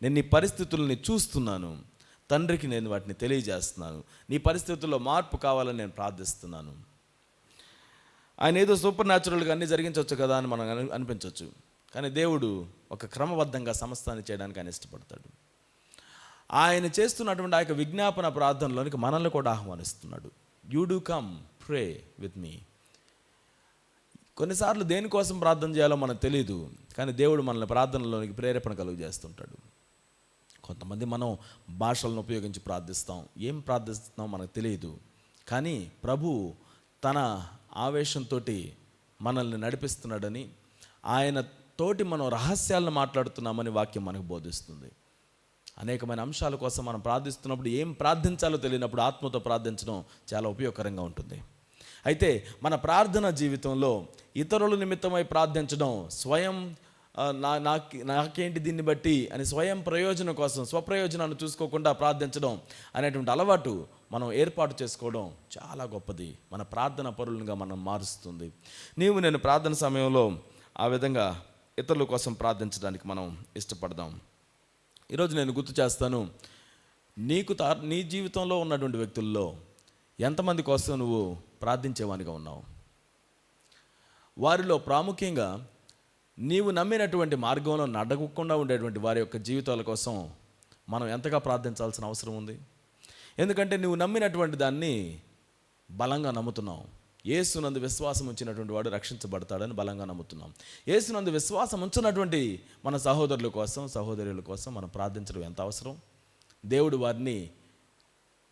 నేను నీ పరిస్థితుల్ని చూస్తున్నాను, తండ్రికి నేను వాటిని తెలియజేస్తున్నాను, నీ పరిస్థితుల్లో మార్పు కావాలని నేను ప్రార్థిస్తున్నాను. ఆయన ఏదో సూపర్ న్యాచురల్గా అన్నీ జరిగించవచ్చు కదా అని మనం అనిపించవచ్చు. కానీ దేవుడు ఒక క్రమబద్ధంగా సమస్తాన్ని చేయడానికి ఆయన ఇష్టపడతాడు. ఆయన చేస్తున్నటువంటి ఆ యొక్క విజ్ఞాపన ప్రార్థనలోనికి మనల్ని కూడా ఆహ్వానిస్తున్నాడు. You do come pray with me. కొన్నిసార్లు దేనికోసం ప్రార్థన చేయాలో మనకు తెలియదు, కానీ దేవుడు మనల్ని ప్రార్థనలోనికి ప్రేరేపణ కలుగు చేస్తుంటాడు. కొంతమంది మనం భాషలను ఉపయోగించి ప్రార్థిస్తాం, ఏం ప్రార్థిస్తున్నాం మనకు తెలియదు, కానీ ప్రభు తన ఆవేశంతో మనల్ని నడిపిస్తున్నాడని, ఆయన తోటి మనం రహస్యాలను మాట్లాడుతున్నామని వాక్యం మనకు బోధిస్తుంది. అనేకమైన అంశాల కోసం మనం ప్రార్థిస్తున్నప్పుడు ఏం ప్రార్థించాలో తెలియనప్పుడు ఆత్మతో ప్రార్థించడం చాలా ఉపయోగకరంగా ఉంటుంది. అయితే మన ప్రార్థన జీవితంలో ఇతరుల నిమిత్తమై ప్రార్థించడం, స్వయం నాకేంటి దీన్ని బట్టి అని స్వయం ప్రయోజనం కోసం స్వప్రయోజనాన్ని చూసుకోకుండా ప్రార్థించడం అనేటువంటి అలవాటు మనం ఏర్పాటు చేసుకోవడం చాలా గొప్పది. మన ప్రార్థన పరులుగా మనం మారుస్తుంది. నేను ప్రార్థన సమయంలో ఆ విధంగా ఇతరుల కోసం ప్రార్థించడానికి మనం ఇష్టపడదాం. ఈరోజు నేను గుర్తు చేస్తాను, నీ జీవితంలో ఉన్నటువంటి వ్యక్తుల్లో ఎంతమంది కోసం నువ్వు ప్రార్థించేవానిగా ఉన్నావు? వారిలో ప్రాముఖ్యంగా నీవు నమ్మినటువంటి మార్గంలో నడవకుండా ఉండేటువంటి వారి యొక్క జీవితాల కోసం మనం ఎంతగా ప్రార్థించాల్సిన అవసరం ఉంది. ఎందుకంటే నువ్వు నమ్మినటువంటి దాన్ని బలంగా నమ్ముతున్నావు. యేసునందు విశ్వాసం ఉంచినటువంటి వాడు రక్షించబడతాడని బలంగా నమ్ముతున్నాం. యేసునందు విశ్వాసం ఉంచినటువంటి మన సహోదరుల కోసం సహోదరుల కోసం మనం ప్రార్థించడం ఎంత అవసరం. దేవుడు వారిని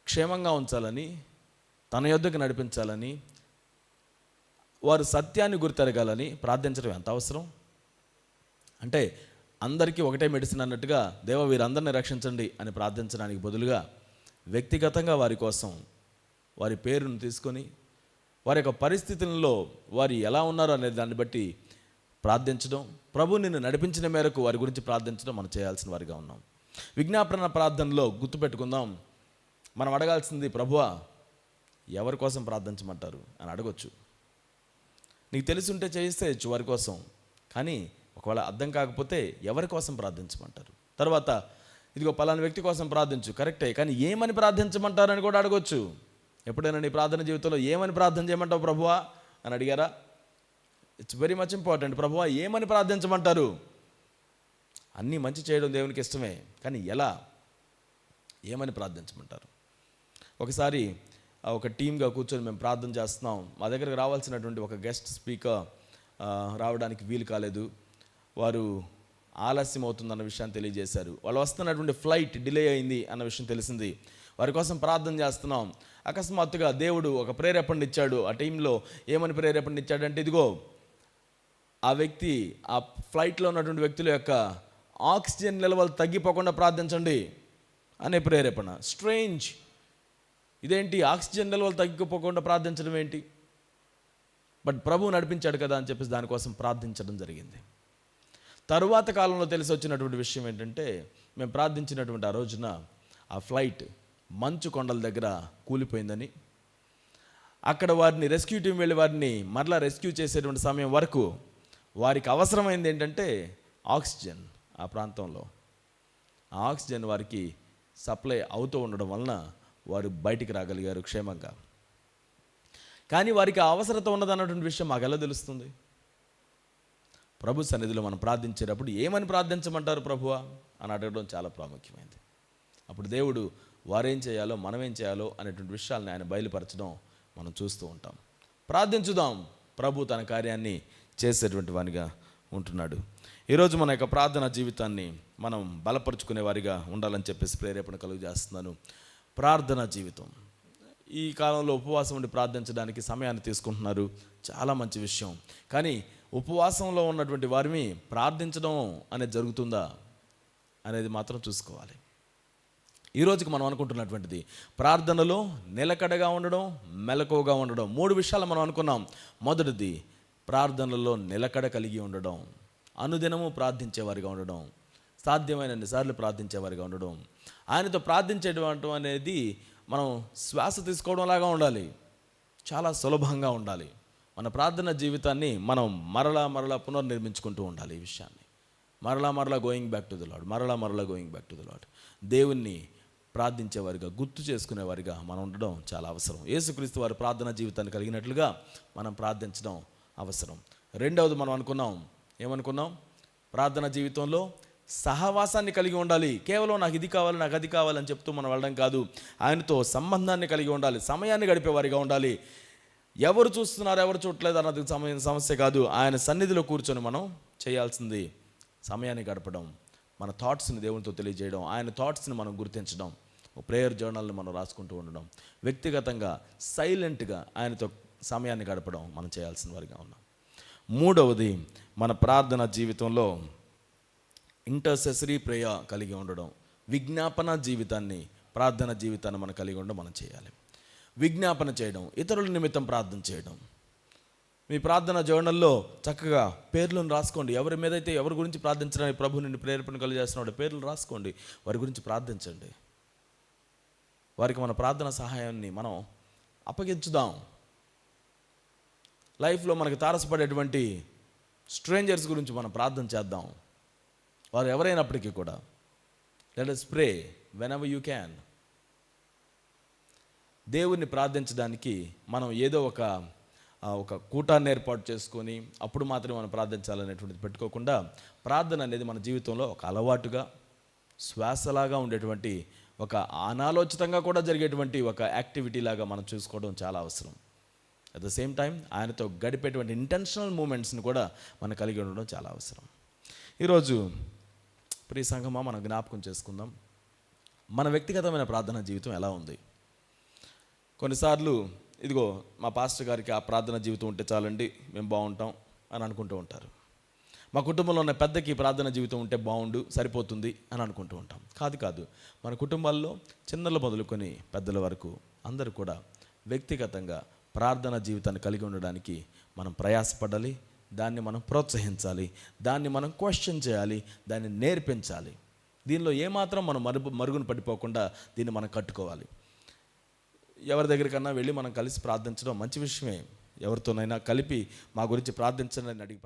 క్షేమంగా ఉంచాలని, తన యొద్దకు నడిపించాలని, వారు సత్యాన్ని గుర్తెరగాలని ప్రార్థించడం ఎంత అవసరం. అంటే అందరికీ ఒకటే మెడిసిన్ అన్నట్టుగా దేవ వీరందరినీ రక్షించండి అని ప్రార్థించడానికి బదులుగా వ్యక్తిగతంగా వారి కోసం వారి పేరును తీసుకొని వారి యొక్క పరిస్థితుల్లో వారు ఎలా ఉన్నారో అనే దాన్ని బట్టి ప్రార్థించడం, ప్రభు నిన్ను నడిపించిన మేరకు వారి గురించి ప్రార్థించడం మనం చేయాల్సిన వారిగా ఉన్నాం. విజ్ఞాపన ప్రార్థనలో గుర్తుపెట్టుకుందాం, మనం అడగాల్సింది ప్రభువా ఎవరి కోసం ప్రార్థించమంటారు అని అడగొచ్చు. నీకు తెలిసి ఉంటే చేయిస్తేయచ్చు వారి కోసం, కానీ ఒకవేళ అర్థం కాకపోతే ఎవరి కోసం ప్రార్థించమంటారు. తర్వాత ఇదిగో పలానా వ్యక్తి కోసం ప్రార్థించు, కరెక్టే, కానీ ఏమని ప్రార్థించమంటారని కూడా అడగొచ్చు. ఎప్పుడైనా నీ ప్రార్థన జీవితంలో ఏమని ప్రార్థన చేయమంటావు ప్రభువా అని అడిగారా? It's very much important. ప్రభువా ఏమని ప్రార్థించమంటారు? అన్నీ మంచి చేయడం దేవునికి ఇష్టమే, కానీ ఎలా, ఏమని ప్రార్థించమంటారు? ఒకసారి ఒక టీమ్గా కూర్చొని మేము ప్రార్థన చేస్తున్నాం. మా దగ్గరకు రావాల్సినటువంటి ఒక గెస్ట్ స్పీకర్ రావడానికి వీలు కాలేదు. వారు ఆలస్యం అవుతుందన్న విషయాన్ని తెలియజేశారు. వాళ్ళు వస్తున్నటువంటి ఫ్లైట్ డిలే అయింది అన్న విషయం తెలిసింది. వారి కోసం ప్రార్థన చేస్తున్నాం. అకస్మాత్తుగా దేవుడు ఒక ప్రేరేపణ ఇచ్చాడు. ఆ టీంలో ఏమని ప్రేరేపణ ఇచ్చాడంటే, ఇదిగో ఆ వ్యక్తి, ఆ ఫ్లైట్లో ఉన్నటువంటి వ్యక్తుల యొక్క ఆక్సిజన్ లెవెల్ తగ్గిపోకుండా ప్రార్థించండి అనే ప్రేరేపణ. స్ట్రేంజ్, ఇదేంటి ఆక్సిజన్ లెవెల్ తగ్గిపోకుండా ప్రార్థించడం ఏంటి? బట్ ప్రభువు నడిపించాడు కదా అని చెప్పేసి దానికోసం ప్రార్థించడం జరిగింది. తరువాత కాలంలో తెలిసి వచ్చినటువంటి విషయం ఏంటంటే, మేము ప్రార్థించినటువంటి ఆ రోజున ఆ ఫ్లైట్ మంచు కొండల దగ్గర కూలిపోయిందని, అక్కడ వారిని రెస్క్యూ టీం వెళ్ళి వారిని మరలా రెస్క్యూ చేసేటువంటి సమయం వరకు వారికి అవసరమైంది ఏంటంటే ఆక్సిజన్. ఆ ప్రాంతంలో ఆ ఆక్సిజన్ వారికి సప్లై అవుతూ ఉండడం వలన వారు బయటికి రాగలిగారు క్షేమంగా. కానీ వారికి ఆ అవసరత ఉన్నదన్నటువంటి విషయం మాకు ఎలా తెలుస్తుంది? ప్రభు సన్నిధిలో మనం ప్రార్థించేటప్పుడు ఏమని ప్రార్థించమంటారు ప్రభువా అని అడగడం చాలా ప్రాముఖ్యమైనది. అప్పుడు దేవుడు వారేం చేయాలో మనం ఏం చేయాలో అనేటువంటి విషయాలను ఆయన బయలుపరచడం మనం చూస్తూ ఉంటాం. ప్రార్థించుదాం, ప్రభు తన కార్యాన్ని చేసేటువంటి వానిగా ఉంటున్నాడు. ఈరోజు మన యొక్క ప్రార్థనా జీవితాన్ని మనం బలపరుచుకునే వారిగా ఉండాలని చెప్పేసి ప్రేరేపణ కలుగజేస్తున్నాను. ప్రార్థనా జీవితం, ఈ కాలంలో ఉపవాసం ఉండి ప్రార్థించడానికి సమయాన్ని తీసుకుంటున్నారు, చాలా మంచి విషయం. కానీ ఉపవాసంలో ఉన్నటువంటి వారిని ప్రార్థించడం అనేది జరుగుతుందా అనేది మాత్రం చూసుకోవాలి. ఈ రోజుకి మనం అనుకుంటున్నటువంటిది ప్రార్థనలో నిలకడగా ఉండడం, మెలకువగా ఉండడం. 3 విషయాలు మనం అనుకున్నాం. మొదటిది ప్రార్థనలో నిలకడ కలిగి ఉండడం, అనుదినము ప్రార్థించేవారిగా ఉండడం, సాధ్యమైనన్ని సార్లు ప్రార్థించేవారిగా ఉండడం. ఆయనతో ప్రార్థించేటం అనేది మనం శ్వాస తీసుకోవడం లాగా ఉండాలి, చాలా సులభంగా ఉండాలి. మన ప్రార్థన జీవితాన్ని మనం మరలా పునర్నిర్మించుకుంటూ ఉండాలి. ఈ విషయాన్ని మరలా going back to the Lord, మరలా going back to the Lord. దేవుణ్ణి ప్రార్థించేవారిగా, గుర్తు చేసుకునేవారిగా మనం ఉండడం చాలా అవసరం. యేసుక్రీస్తు వారి ప్రార్థనా జీవితాన్ని కలిగినట్లుగా మనం ప్రార్థించడం అవసరం. రెండవది మనం ఏమనుకున్నాం? ప్రార్థనా జీవితంలో సహవాసాన్ని కలిగి ఉండాలి. కేవలం నాకు ఇది కావాలి, నాకు అది కావాలని చెప్తూ మనం వెళ్ళడం కాదు. ఆయనతో సంబంధాన్ని కలిగి ఉండాలి, సమయాన్ని గడిపేవారిగా ఉండాలి. ఎవరు చూస్తున్నారు, ఎవరు చూడలేదు అన్నది సమస్య కాదు. ఆయన సన్నిధిలో కూర్చొని మనం చేయాల్సింది సమయాన్ని గడపడం, మన థాట్స్ని దేవునితో తెలియజేయడం, ఆయన థాట్స్ని మనం గుర్తించడం, ప్రేయర్ జర్నల్ని మనం రాసుకుంటూ ఉండడం, వ్యక్తిగతంగా సైలెంట్గా ఆయనతో సమయాన్ని గడపడం మనం చేయాల్సిన వారిగా ఉన్నాం. మూడవది మన ప్రార్థన జీవితంలో ఇంటర్సెసరీ ప్రేయర్ కలిగి ఉండడం, విజ్ఞాపన జీవితాన్ని, ప్రార్థన జీవితాన్ని మనం కలిగి ఉండడం మనం చేయాలి. విజ్ఞాపన చేయడం, ఇతరుల నిమిత్తం ప్రార్థన చేయడం. మీ ప్రార్థన జర్నల్లో చక్కగా పేర్లను రాసుకోండి. ఎవరి మీదైతే ఎవరి గురించి ప్రార్థించడానికి ప్రభు నిన్ను ప్రేరేపణ కలిగజేస్తున్నాడు, పేర్లు రాసుకోండి, వారి గురించి ప్రార్థించండి. వారికి మన ప్రార్థన సహాయాన్ని మనం అప్పగించుదాం. లైఫ్లో మనకు తారసపడేటువంటి స్ట్రేంజర్స్ గురించి మనం ప్రార్థన చేద్దాం. వారు ఎవరైనప్పటికీ కూడా let us pray whenever you can. దేవుణ్ణి ప్రార్థించడానికి మనం ఏదో ఒక కూటాన్ని ఏర్పాటు చేసుకొని అప్పుడు మాత్రమే మనం ప్రార్థించాలనేటువంటిది పెట్టుకోకుండా, ప్రార్థన అనేది మన జీవితంలో ఒక అలవాటుగా, శ్వాసలాగా ఉండేటువంటి, ఒక అనాలోచితంగా కూడా జరిగేటువంటి ఒక యాక్టివిటీ లాగా మనం చూసుకోవడం చాలా అవసరం. అట్ ద సేమ్ టైం ఆయనతో గడిపేటువంటి ఇంటెన్షనల్ మూమెంట్స్ని కూడా మనం కలిగి ఉండడం చాలా అవసరం. ఈరోజు ప్రియ సంఘమా, మనం జ్ఞాపకం చేసుకుందాం, మన వ్యక్తిగతమైన ప్రార్థనా జీవితం ఎలా ఉంది. కొన్నిసార్లు ఇదిగో మా పాస్టర్ గారికి ఆ ప్రార్థనా జీవితం ఉంటే చాలండి, మేము బాగుంటాం అని అనుకుంటూ ఉంటారు. మా కుటుంబంలో ఉన్న పెద్దకి ప్రార్థనా జీవితం ఉంటే బాగుండు, సరిపోతుంది అని అనుకుంటూ ఉంటాం. కాదు, మన కుటుంబాల్లో చిన్నలు మొదలుకొని పెద్దల వరకు అందరూ కూడా వ్యక్తిగతంగా ప్రార్థనా జీవితాన్ని కలిగి ఉండడానికి మనం ప్రయాసపడాలి, దాన్ని మనం ప్రోత్సహించాలి, దాన్ని మనం క్వశ్చన్ చేయాలి, దాన్ని నేర్పించాలి. దీనిలో ఏమాత్రం మనం మరుగున పడిపోకుండా దీన్ని మనం కట్టుకోవాలి. ఎవరి దగ్గరికన్నా వెళ్ళి మనం కలిసి ప్రార్థించడం మంచి విషయమే. ఎవరితోనైనా కలిపి మా గురించి ప్రార్థించండి అని అడిగి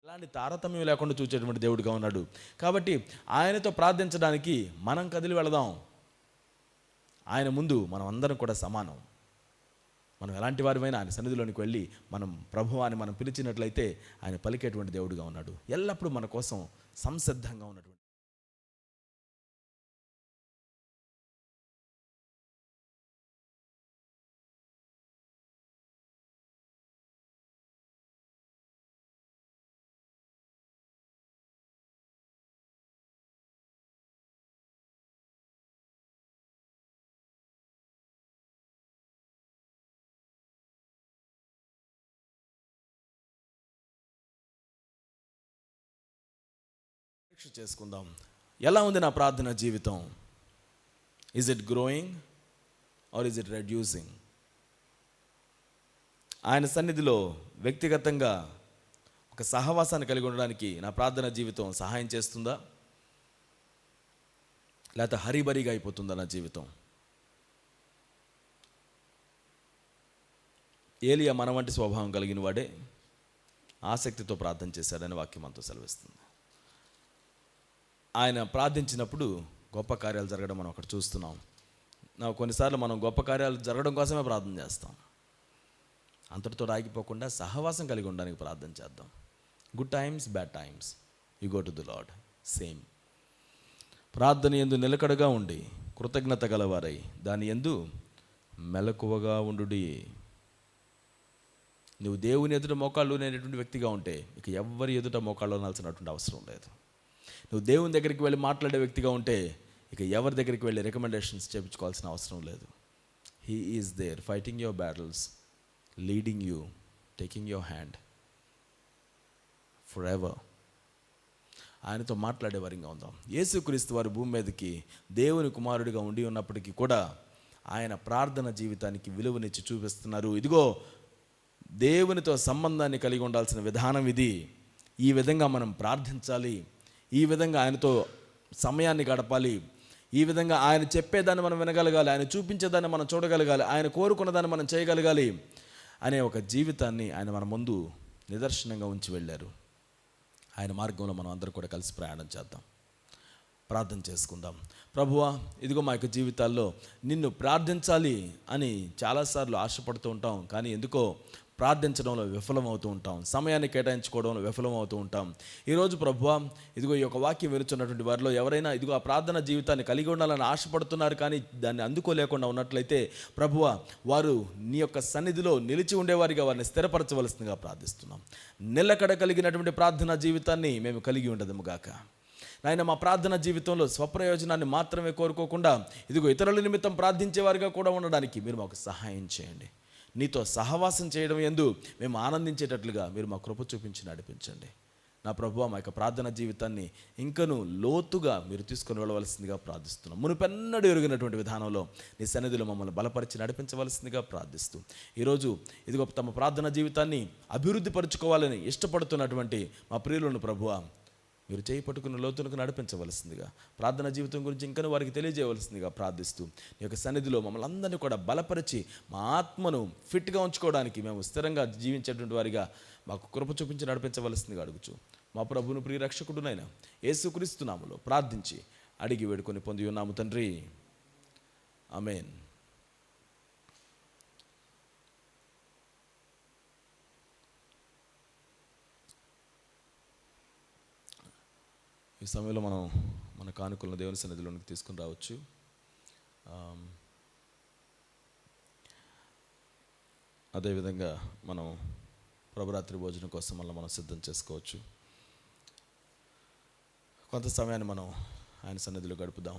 ఎలాంటి తారతమ్యం లేకుండా చూసేటువంటి దేవుడిగా ఉన్నాడు. కాబట్టి ఆయనతో ప్రార్థించడానికి మనం కదిలి వెళదాం. ఆయన ముందు మనం అందరం కూడా సమానం. మనం ఎలాంటి వారిమైనా ఆయన సన్నిధిలోనికి వెళ్ళి మనం ప్రభువా అని మనం పిలిచినట్లయితే ఆయన పలికేటువంటి దేవుడిగా ఉన్నాడు. ఎల్లప్పుడూ మన కోసం సంసిద్ధంగా ఉన్నటువంటి పరీక్ష చేసుకుందాం. ఎలా ఉంది నా ప్రార్థన జీవితం? Is it growing or is it reducing? ఆయన సన్నిధిలో వ్యక్తిగతంగా ఒక సహవాసాన్ని కలిగి ఉండడానికి నా ప్రార్థన జీవితం సహాయం చేస్తుందా, లేకపోతే హరిబరిగా అయిపోతుందా నా జీవితం? ఏలియా మన వంటి స్వభావం కలిగిన వాడే, ఆసక్తితో ప్రార్థన చేశాడని వాక్యం మనతో సెలవిస్తుంది. ఆయన ప్రార్థించినప్పుడు గొప్ప కార్యాలు జరగడం మనం అక్కడ చూస్తున్నాం. కొన్నిసార్లు మనం గొప్ప కార్యాలు జరగడం కోసమే ప్రార్థన చేస్తాం. అంతటితో ఆగిపోకుండా సహవాసం కలిగి ఉండడానికి ప్రార్థన చేద్దాం. Good times, bad times, you go to the lord. Same ప్రార్థన యందు నిలకడగా ఉండి కృతజ్ఞత గలవారై దాని యందు మెలకువగా ఉండుడి. నువ్వు దేవుని ఎదుట మోకాళ్ళు లేనటువంటి వ్యక్తిగా ఉంటే ఇక ఎవ్వరి ఎదుట మోకాళ్ళు నాల్సినటువంటి అవసరం లేదు. నువ్వు దేవుని దగ్గరికి వెళ్ళి మాట్లాడే వ్యక్తిగా ఉంటే ఇక ఎవరి దగ్గరికి వెళ్ళి రికమెండేషన్స్ చేయించుకోవాల్సిన అవసరం లేదు. He is there fighting your battles, leading you, taking your hand forever. ఆయనతో మాట్లాడే వారిగా ఉందాం. యేసుక్రీస్తు వారి భూమి మీదకి దేవుని కుమారుడిగా ఉండి ఉన్నప్పటికీ కూడా ఆయన ప్రార్థన జీవితానికి విలువనిచ్చి చూపిస్తున్నారు. ఇదిగో దేవునితో సంబంధాన్ని కలిగి ఉండాల్సిన విధానం ఇది. ఈ విధంగా మనం ప్రార్థించాలి, ఈ విధంగా ఆయనతో సమయాన్ని గడపాలి, ఈ విధంగా ఆయన చెప్పేదాన్ని మనం వినగలగాలి, ఆయన చూపించేదాన్ని మనం చూడగలగాలి, ఆయన కోరుకున్నదాన్ని మనం చేయగలగాలి అనే ఒక జీవితాన్ని ఆయన మన ముందు నిదర్శనంగా ఉంచి వెళ్ళారు. ఆయన మార్గంలో మనం అందరూ కూడా కలిసి ప్రయాణం చేద్దాం. ప్రార్థన చేసుకుందాం. ప్రభువా, ఇదిగో మా యొక్క జీవితాల్లో నిన్ను ప్రార్థించాలి అని చాలాసార్లు ఆశపడుతూ ఉంటాం, కానీ ఎందుకో ప్రార్థించడంలో విఫలమవుతూ ఉంటాం, సమయాన్ని కేటాయించుకోవడంలో విఫలమవుతూ ఉంటాం. ఈరోజు ప్రభువా, ఇదిగో ఈ యొక్క వాక్యం వినుచున్నటువంటి వారిలో ఎవరైనా ఇదిగో ఆ ప్రార్థన జీవితాన్ని కలిగి ఉండాలని ఆశపడుతున్నారు, కానీ దాన్ని అందుకోలేకుండా ఉన్నట్లయితే ప్రభువా, వారు నీ యొక్క సన్నిధిలో నిలిచి ఉండేవారిగా వారిని స్థిరపరచవలసిందిగా ప్రార్థిస్తున్నాం. నిలకడ కలిగినటువంటి ప్రార్థనా జీవితాన్ని మేము కలిగి ఉండదము గాక. నాయన, మా ప్రార్థన జీవితంలో స్వప్రయోజనాన్ని మాత్రమే కోరుకోకుండా ఇదిగో ఇతరుల నిమిత్తం ప్రార్థించేవారిగా కూడా ఉండడానికి మీరు మాకు సహాయం చేయండి. నీతో సహవాసం చేయడం యందు మేము ఆనందించేటట్లుగా మీరు మా కృప చూపించి నడిపించండి. నా ప్రభువా, మా యొక్క ప్రార్థన జీవితాన్ని ఇంకనూ లోతుగా మీరు తీసుకొని వెళ్ళవలసిందిగా ప్రార్థిస్తున్నాం. మునుపెన్నడూ ఎరిగినటువంటి విధానంలో నీ సన్నిధిలో మమ్మల్ని బలపరిచి నడిపించవలసిందిగా ప్రార్థిస్తూ ఈరోజు ఇదిగో తమ ప్రార్థన జీవితాన్ని అభివృద్ధి పరుచుకోవాలని ఇష్టపడుతున్నటువంటి మా ప్రియులను ప్రభువా, మీరు చేయి పట్టుకున్న లోతులకు నడిపించవలసిందిగా, ప్రార్థన జీవితం గురించి ఇంకా వారికి తెలియజేయవలసిందిగా ప్రార్థిస్తూ నీ యొక్క సన్నిధిలో మమ్మల్ని అందరినీ కూడా బలపరిచి మా ఆత్మను ఫిట్గా ఉంచుకోవడానికి మేము స్థిరంగా జీవించేటువంటి వారిగా మాకు కృప చూపించి నడిపించవలసిందిగా అడుగుచు మా ప్రభువును ప్రియ రక్షకుడునైన యేసుక్రీస్తు నామములో ప్రార్థించి అడిగి వేడుకొని పొంది ఉన్నాము తండ్రి. ఆమేన్. ఈ సమయంలో మనం మన కానుకలను దేవుని సన్నిధిలోనికి తీసుకుని రావచ్చు. అదేవిధంగా మనం ప్రభురాత్రి భోజనం కోసం మనం సిద్ధం చేసుకోవచ్చు. కొంత సమయాన్ని మనం ఆయన సన్నిధిలో గడుపుదాం.